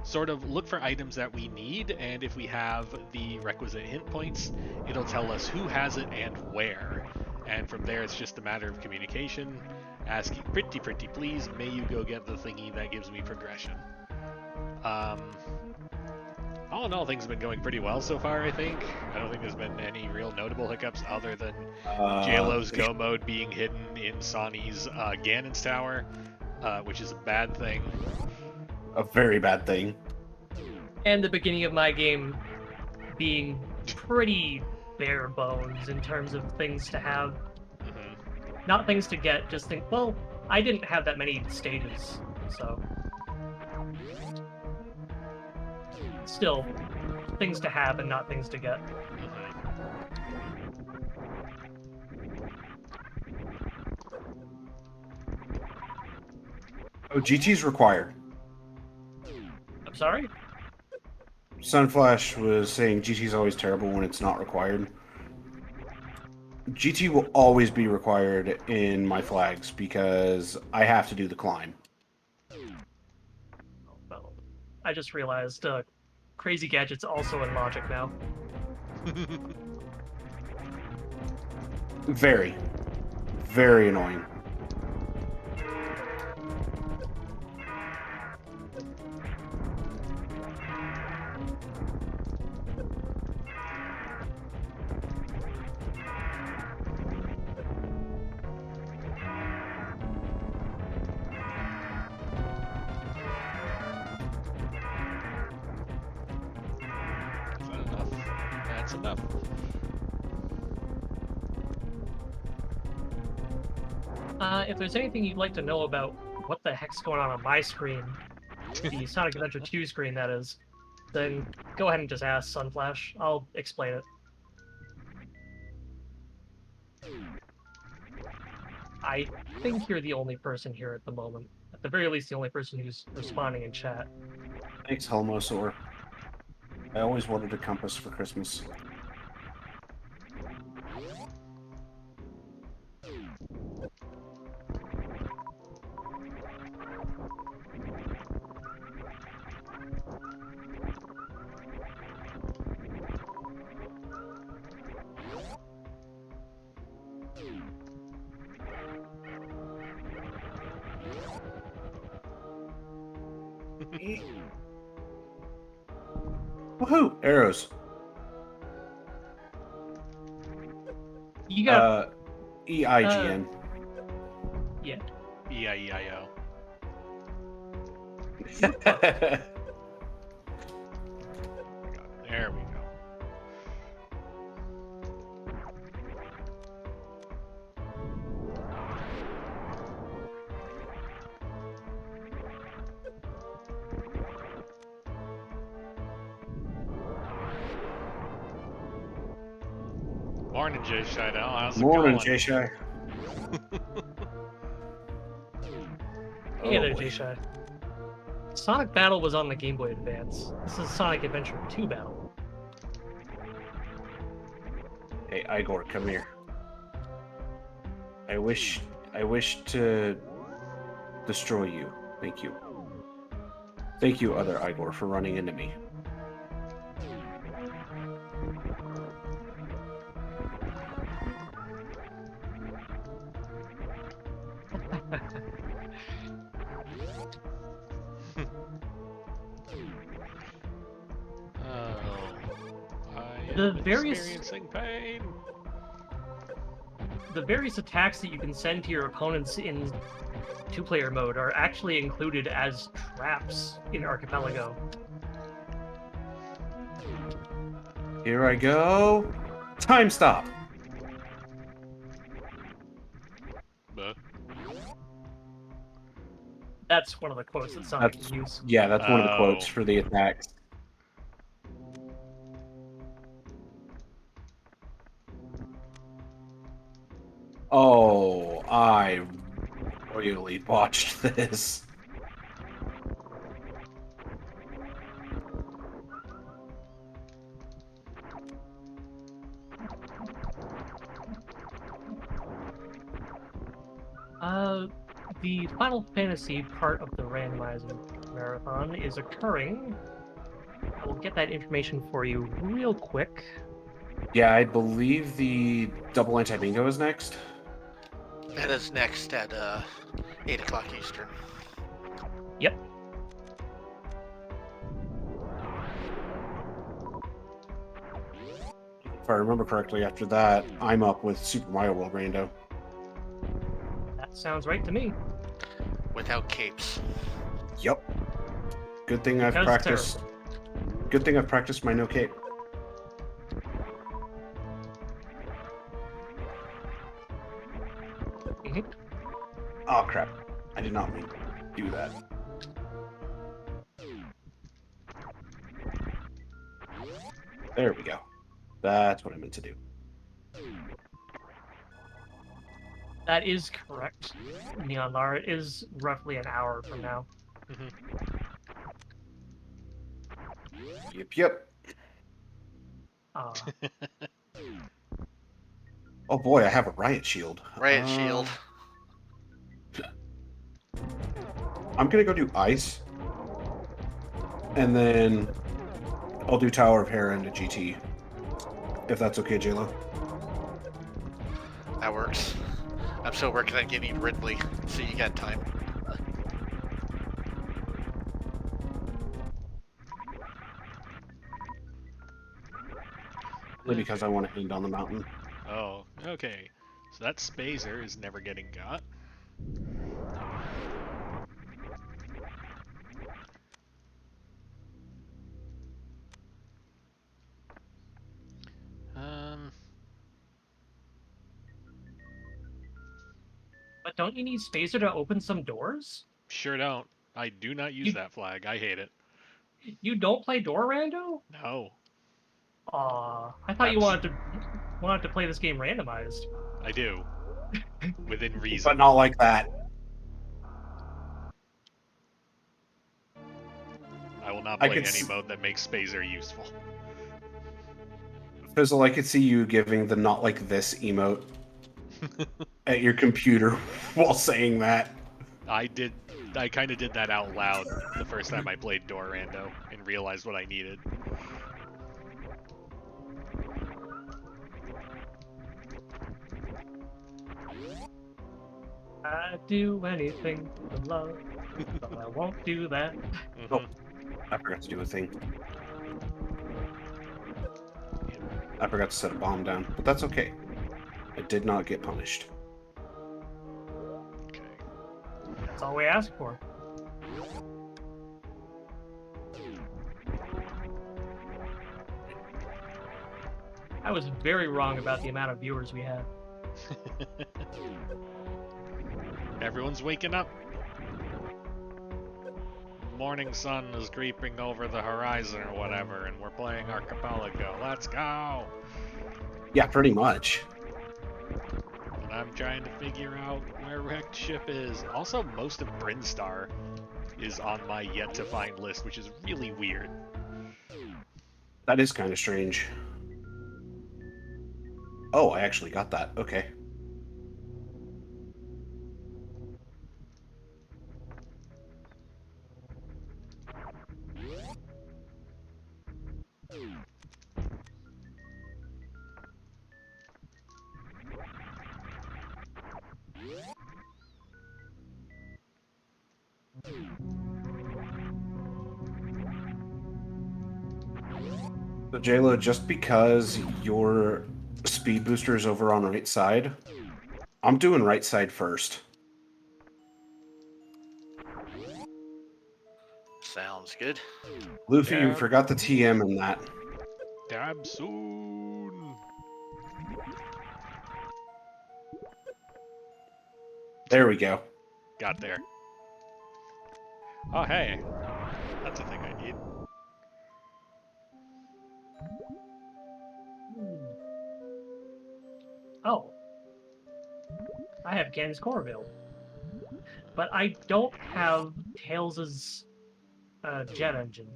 sort of look for items that we need, and if we have the requisite hint points, it'll tell us who has it and where. And from there, it's just a matter of communication, asking, pretty please, may you go get the thingy that gives me progression. All in all, things have been going pretty well so far, I think. I don't think there's been any real notable hiccups other than JLo's Go mode being hidden in Sonny's Ganon's Tower, which is a bad thing. A very bad thing. And the beginning of my game being pretty bare bones in terms of things to have. Mm-hmm. Not things to get, just think, well, I didn't have that many stages, so... Still, things to have and not things to get. Oh, GT's required. I'm sorry? Sunflash was saying GT's always terrible when it's not required. GT will always be required in my flags because I have to do the climb. Well, I just realized Crazy Gadget's also in Logic now. Very, very annoying. That's enough. If there's anything you'd like to know about what the heck's going on my screen, the Sonic Adventure 2 screen, that is, then go ahead and just ask Sunflash. I'll explain it. I think you're the only person here at the moment. At the very least, the only person who's responding in chat. Thanks, Helmosaur. I always wanted a compass for Christmas. Woohoo! Arrows. You got EIGN. yeah. E-I-E-I-O. There we go. Morning, Jay Shido. How's it Morning, going? Jay-Shy. Hey there, boy. Jay-Shy. Sonic Battle was on the Game Boy Advance. This is Sonic Adventure 2 Battle. Hey, Igor, come here. I wish to destroy you. Thank you. Thank you, other Igor, for running into me. Oh, I The am various- experiencing pain. The various attacks that you can send to your opponents in two-player mode are actually included as traps in Archipelago. Here I go. Time stop. Buh. That's one of the quotes that Sonic That's, can use. yeah, that's one of the quotes Oh. for the attacks. Oh, I royally botched this. The Final Fantasy part of the randomizing marathon is occurring. I will get that information for you real quick. Yeah, I believe the double anti-bingo is next. That is next at 8 o'clock Eastern. Yep. If I remember correctly, after that, I'm up with Super Mario World Rando. That sounds right to me. Without capes. Yep. Good thing I've Because practiced. Good thing I've practiced my no cape. Mhm. Oh crap! I did not mean to do that. There we go. That's what I meant to do. That is correct. Neon Lar is roughly an hour from now. Yep. Uh, Oh boy, I have a riot shield. Riot shield. I'm gonna go do ice, and then I'll do Tower of Hera into GT. If that's okay, JLo. That works. I'm still working on getting Ridley, so you got time. Only because I want to end on the mountain. Oh, okay. So that Spazer is never getting got. Um, but don't you need Spacer to open some doors? Sure don't. I do not use that flag. I hate it. You don't play Door Rando? No. I thought you wanted to play this game randomized. I do. Within reason. But not like that. I will not play any mode that makes Spazer useful. Fizzle, I could see you giving the not like this emote at your computer while saying that. I kind of did that out loud the first time I played Door Rando and realized what I needed. I'd do anything for love, but I won't do that. Oh, I forgot to do a thing. I forgot to set a bomb down, but that's okay. I did not get punished. Okay. That's all we ask for. I was very wrong about the amount of viewers we had. Everyone's waking up. Morning sun is creeping over the horizon or whatever, and we're playing Archipelago. Let's go! Yeah, pretty much. And I'm trying to figure out where wrecked ship is. Also, most of Brinstar is on my yet to find list, which is really weird. That is kind of strange. Oh, I actually got that. Okay. So, JLo, just because your speed booster is over on right side, I'm doing right side first. Sounds good. Luffy, you Yeah. forgot the TM in that. Dab soon! There we go. Got there. Oh, hey. That's a thing I need. Oh. I have Gan's core build. But I don't have Tails' jet engine.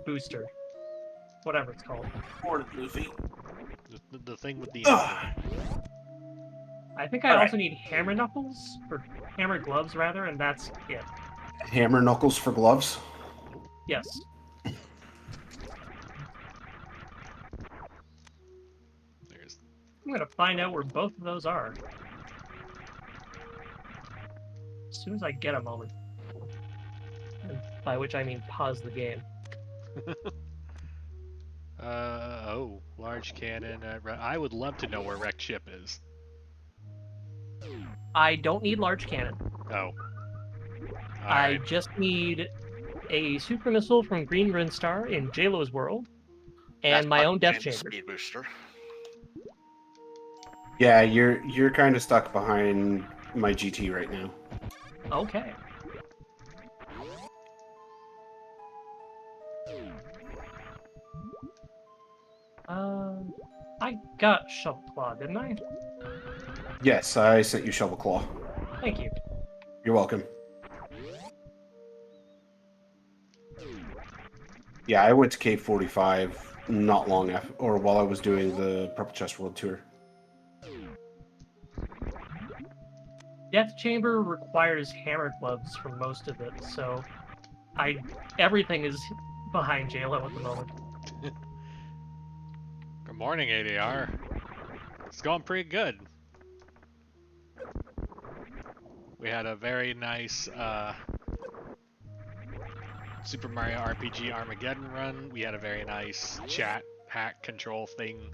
Booster. Whatever it's called. Morning, Luffy. The thing with the Ugh. engine. I think I also need hammer knuckles, or hammer gloves rather, and that's it. Hammer knuckles for gloves. Yes. There's... I'm gonna find out where both of those are. As soon as I get a moment. And by which I mean pause the game. oh, large cannon. I would love to know where wrecked ship is. I don't need large cannon. Oh. I Alright. just need a super missile from Green Brinstar in JLo's world, and That's my own death James' chamber. Speed booster. Yeah, you're kind of stuck behind my GT right now. Okay. I got Shovel Claw, didn't I? Yes, I sent you Shovel Claw. Thank you. You're welcome. Yeah, I went to Cave 45 not long after, or while I was doing the Purple Chest World Tour. Death Chamber requires hammer gloves for most of it, so everything is behind JLo at the moment. Good morning, ADR. It's going pretty good. We had a very nice Super Mario RPG Armageddon run. We had a very nice chat hack control thing,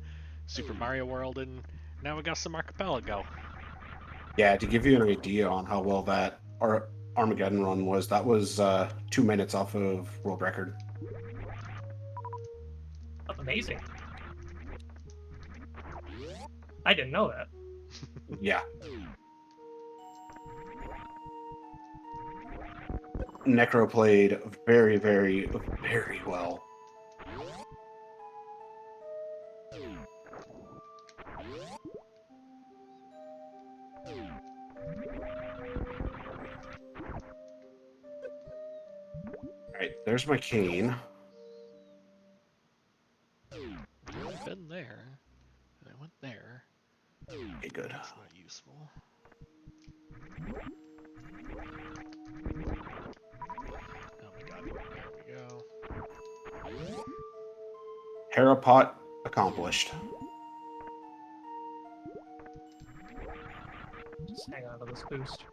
Super Mario World, and now we got some Archipelago. Yeah, to give you an idea on how well that Armageddon run was, that was 2 minutes off of world record. Amazing. I didn't know that. Yeah. Necro played very, very, very well. Alright, there's my cane. I've been there. I went there. Okay, good. That's not useful. Oh my god. There we go. Harapot accomplished. Just hang on to this boost.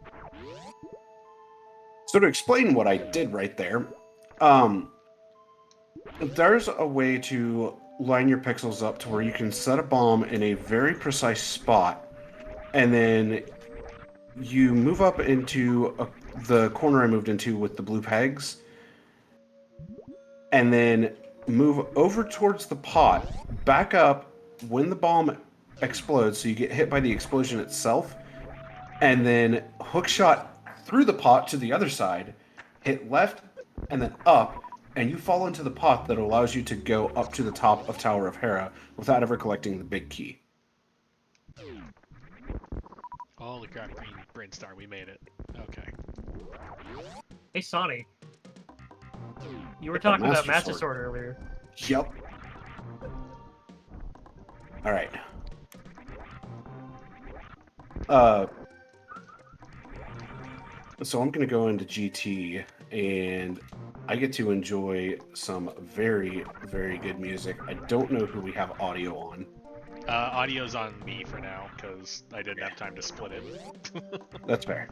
So to explain what I did right there, there's a way to line your pixels up to where you can set a bomb in a very precise spot, and then you move up into the corner I moved into with the blue pegs, and then move over towards the pot, back up when the bomb explodes, so you get hit by the explosion itself, and then hook shot through the pot to the other side, hit left, and then up, and you fall into the pot that allows you to go up to the top of Tower of Hera without ever collecting the big key. Holy crap, green Brainstar, we made it. Okay. Hey, Sonny. You were talking about Master Master Sword. Sword earlier. Yep. Alright. So I'm going to go into GT, and I get to enjoy some very, very good music. I don't know who we have audio on. Audio's on me for now, because I didn't have time to split it. That's fair.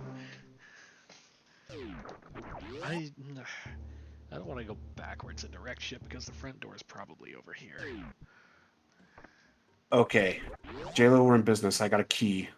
I don't want to go backwards into wreck ship, because the front door is probably over here. Okay. JLo, we're in business. I got a key.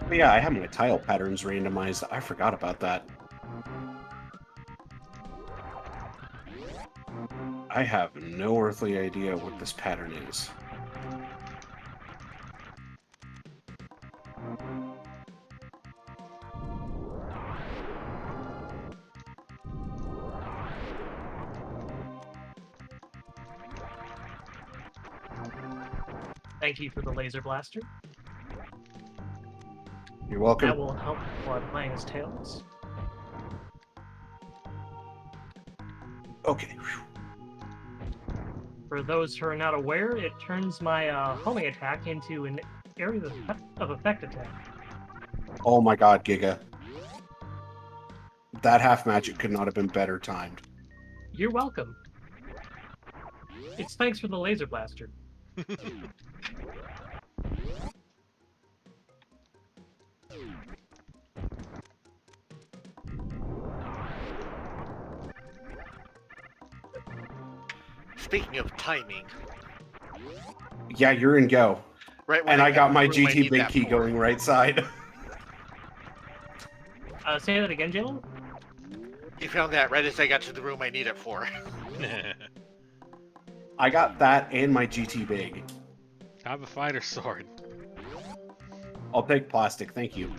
Oh, yeah, I have my tile patterns randomized. I forgot about that. I have no earthly idea what this pattern is. Thank you for the laser blaster. You're welcome. That will help while I'm playing as Tails. Okay. For those who are not aware, it turns my homing attack into an area of effect attack. Oh my god, Giga. That half magic could not have been better timed. You're welcome. It's thanks for the laser blaster. Speaking of timing, Yeah, you're in go. right when And I get got to my the room I GT need big that key for. going right side. Say that again, Jalen? He found that right as I got to the room I need it for. I got that and my GT big. Have a fighter sword. I'll take plastic, thank you.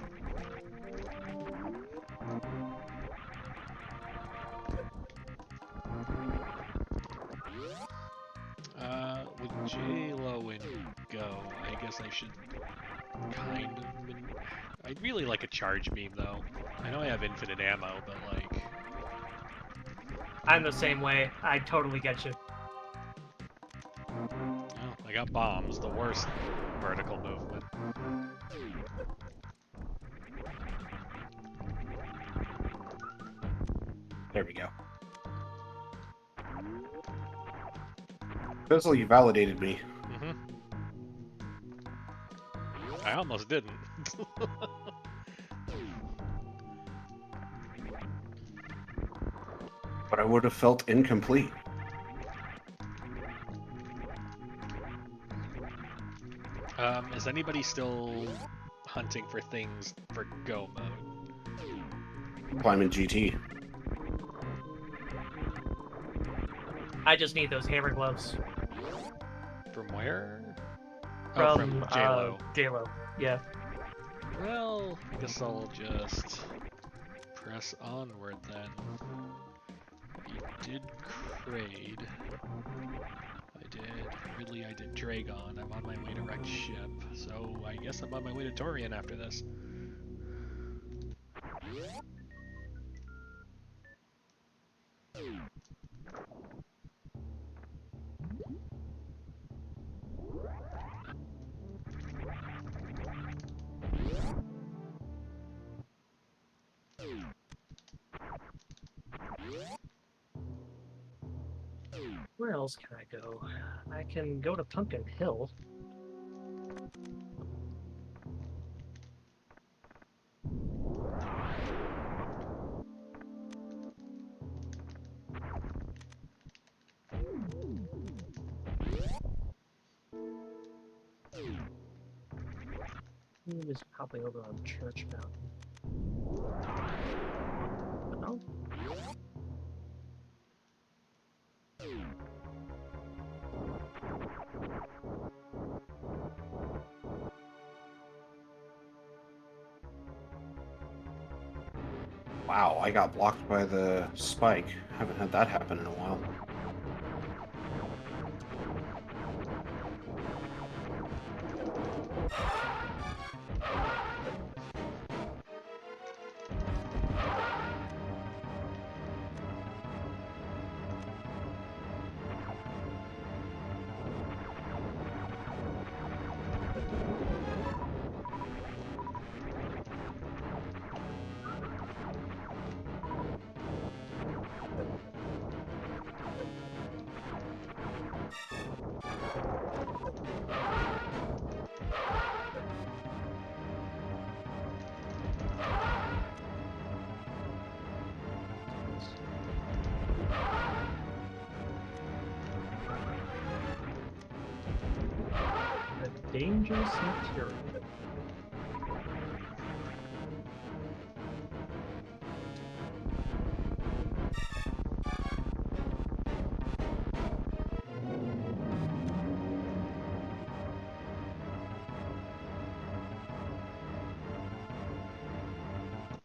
With J-Lo in go, I guess I should kind of... I'd really like a charge beam, though. I know I have infinite ammo, but, like... I'm the same way. I totally get you. Oh, I got bombs, the worst vertical movement. There we go. Fizzle, you validated me. Mm-hmm. I almost didn't. But I would have felt incomplete. Is anybody still hunting for things for go mode? Climbing GT. I just need those hammer gloves From where? from JLo. JLo. Yeah. Well, I guess I'll just press onward then. I did Kraid. I did Dragon. I'm on my way to wreck ship, so I guess I'm on my way to Torian after this. Where else can I go? I can go to Pumpkin Hill. He was probably over on Church Mountain. Oh. Wow, I got blocked by the spike. Haven't had that happen in a while. The dangerous material.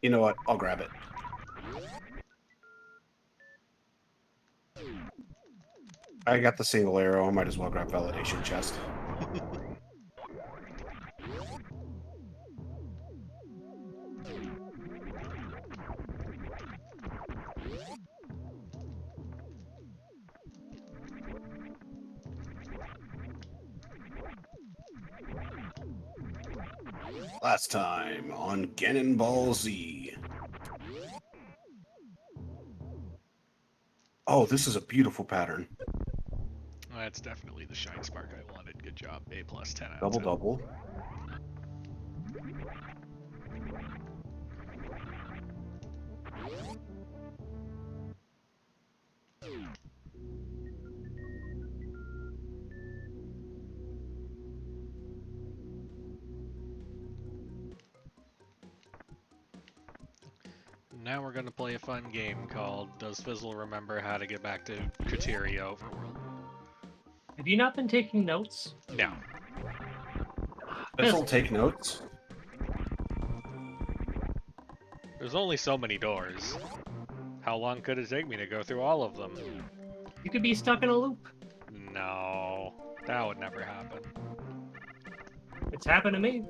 You know what? I'll grab it. I got the single arrow. I might as well grab validation chest. Last time on Cannonball Z. Oh, this is a beautiful pattern. That's definitely the shine spark I wanted. Good job. A plus 10 out of Double 10. double. Now we're gonna play a fun game called Does Fizzle Remember How to Get Back to Criteria Overworld? Have you not been taking notes? No. Fizzle, take notes. There's only so many doors. How long could it take me to go through all of them? You could be stuck in a loop. No. That would never happen. It's happened to me.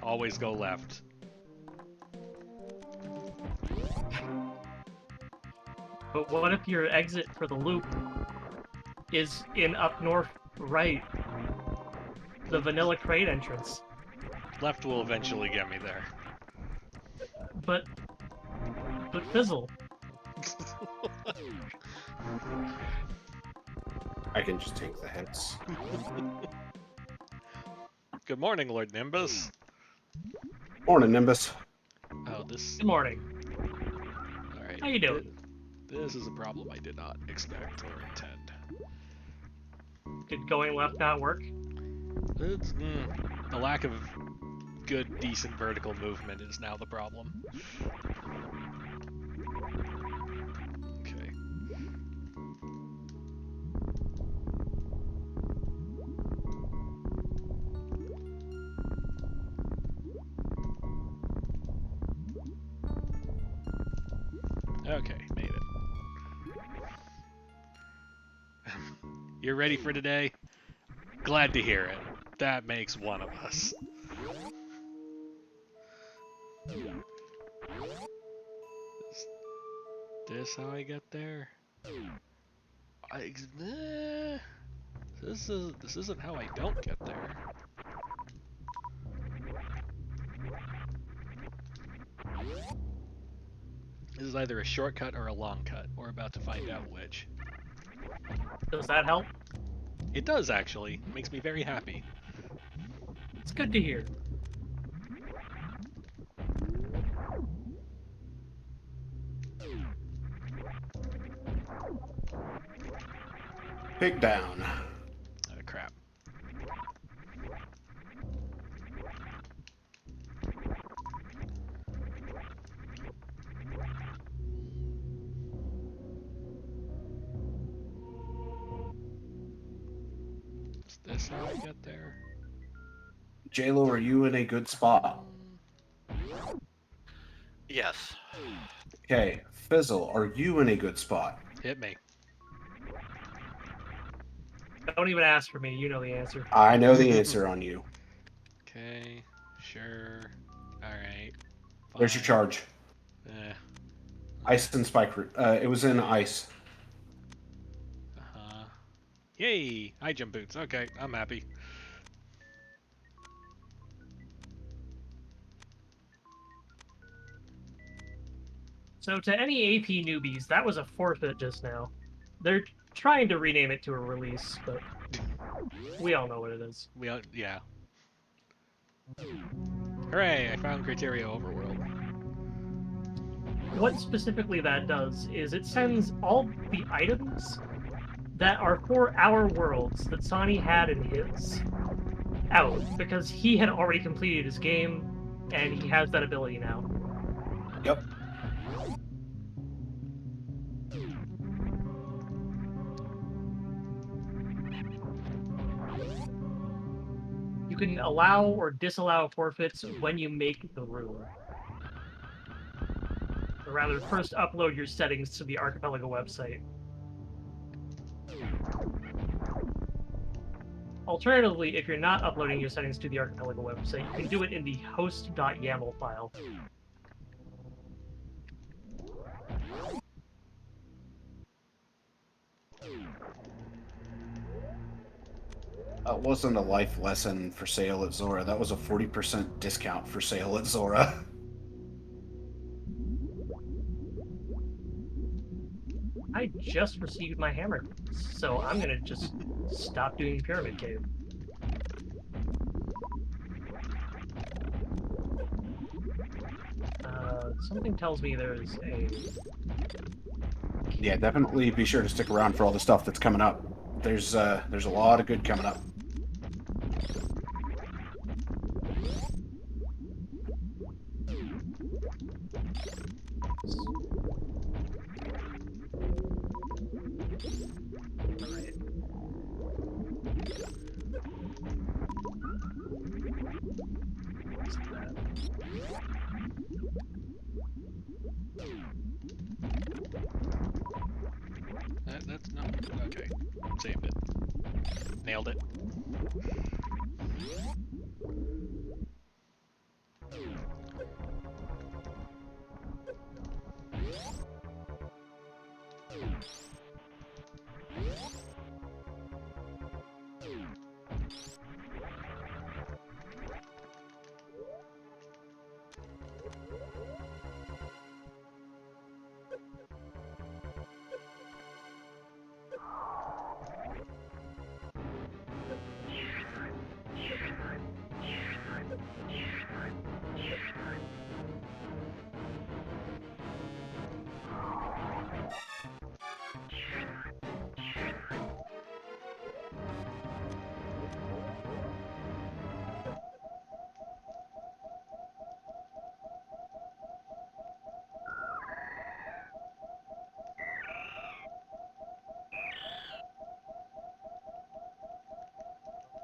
Always go left. But what if your exit for the loop is in up north right? The vanilla crate entrance. Left will eventually get me there. But Fizzle. I can just take the hits. Good morning, Lord Nimbus. Morning, Nimbus. Oh, this. Good morning. All right. How you doing? This is a problem I did not expect or intend. Did going left not work? It's, the lack of good, decent vertical movement is now the problem. Okay. Okay, made it. You're ready for today? Glad to hear it. That makes one of us. Is this how I get there? This isn't how I don't get there. This is either a shortcut or a long cut. We're about to find out which. Does that help? It does, actually. It makes me very happy. It's good to hear. Pig down. Oh, crap. Is this how I get there? JLo, are you in a good spot? Yes. Okay. Fizzle, are you in a good spot? Hit me. Don't even ask for me. You know the answer. I know the answer on you. Okay, sure. Alright. Where's your charge? Eh. Ice and spike. It was in ice. Uh-huh. Yay! High jump boots. Okay, I'm happy. So to any AP newbies, that was a forfeit just now. They're trying to rename it to a release, but we all know what it is. Yeah. Hooray! I found Criteria Overworld. What specifically that does is it sends all the items that are for our worlds that Sonny had in his out, because he had already completed his game, and he has that ability now. Yep. You can allow or disallow forfeits when you make the room. Or rather, first upload your settings to the Archipelago website. Alternatively, if you're not uploading your settings to the Archipelago website, you can do it in the host.yaml file. That wasn't a life lesson for sale at Zora. That was a 40% discount for sale at Zora. I just received my hammer, so I'm gonna just stop doing Pyramid Cave. Something tells me there's a... Yeah, definitely be sure to stick around for all the stuff that's coming up. There's a lot of good coming up. That's no. Okay. Saved it. Nailed it.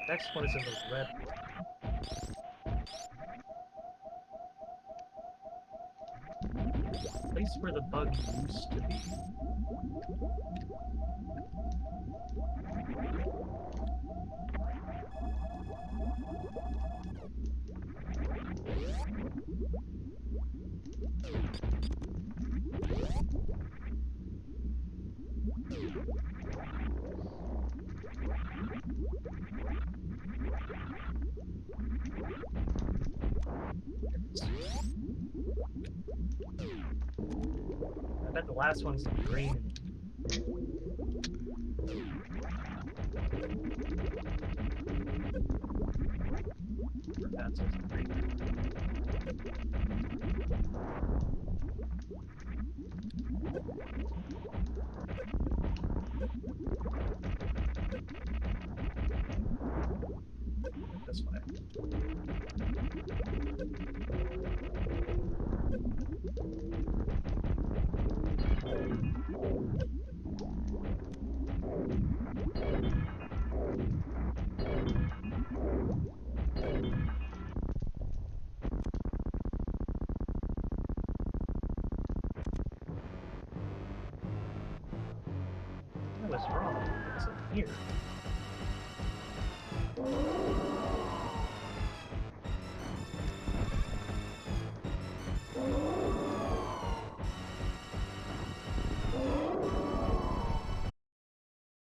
Next one is in the red. Place where the bug used to be. I bet the last one's in green. That's in green. This way. I was wrong. It's in here.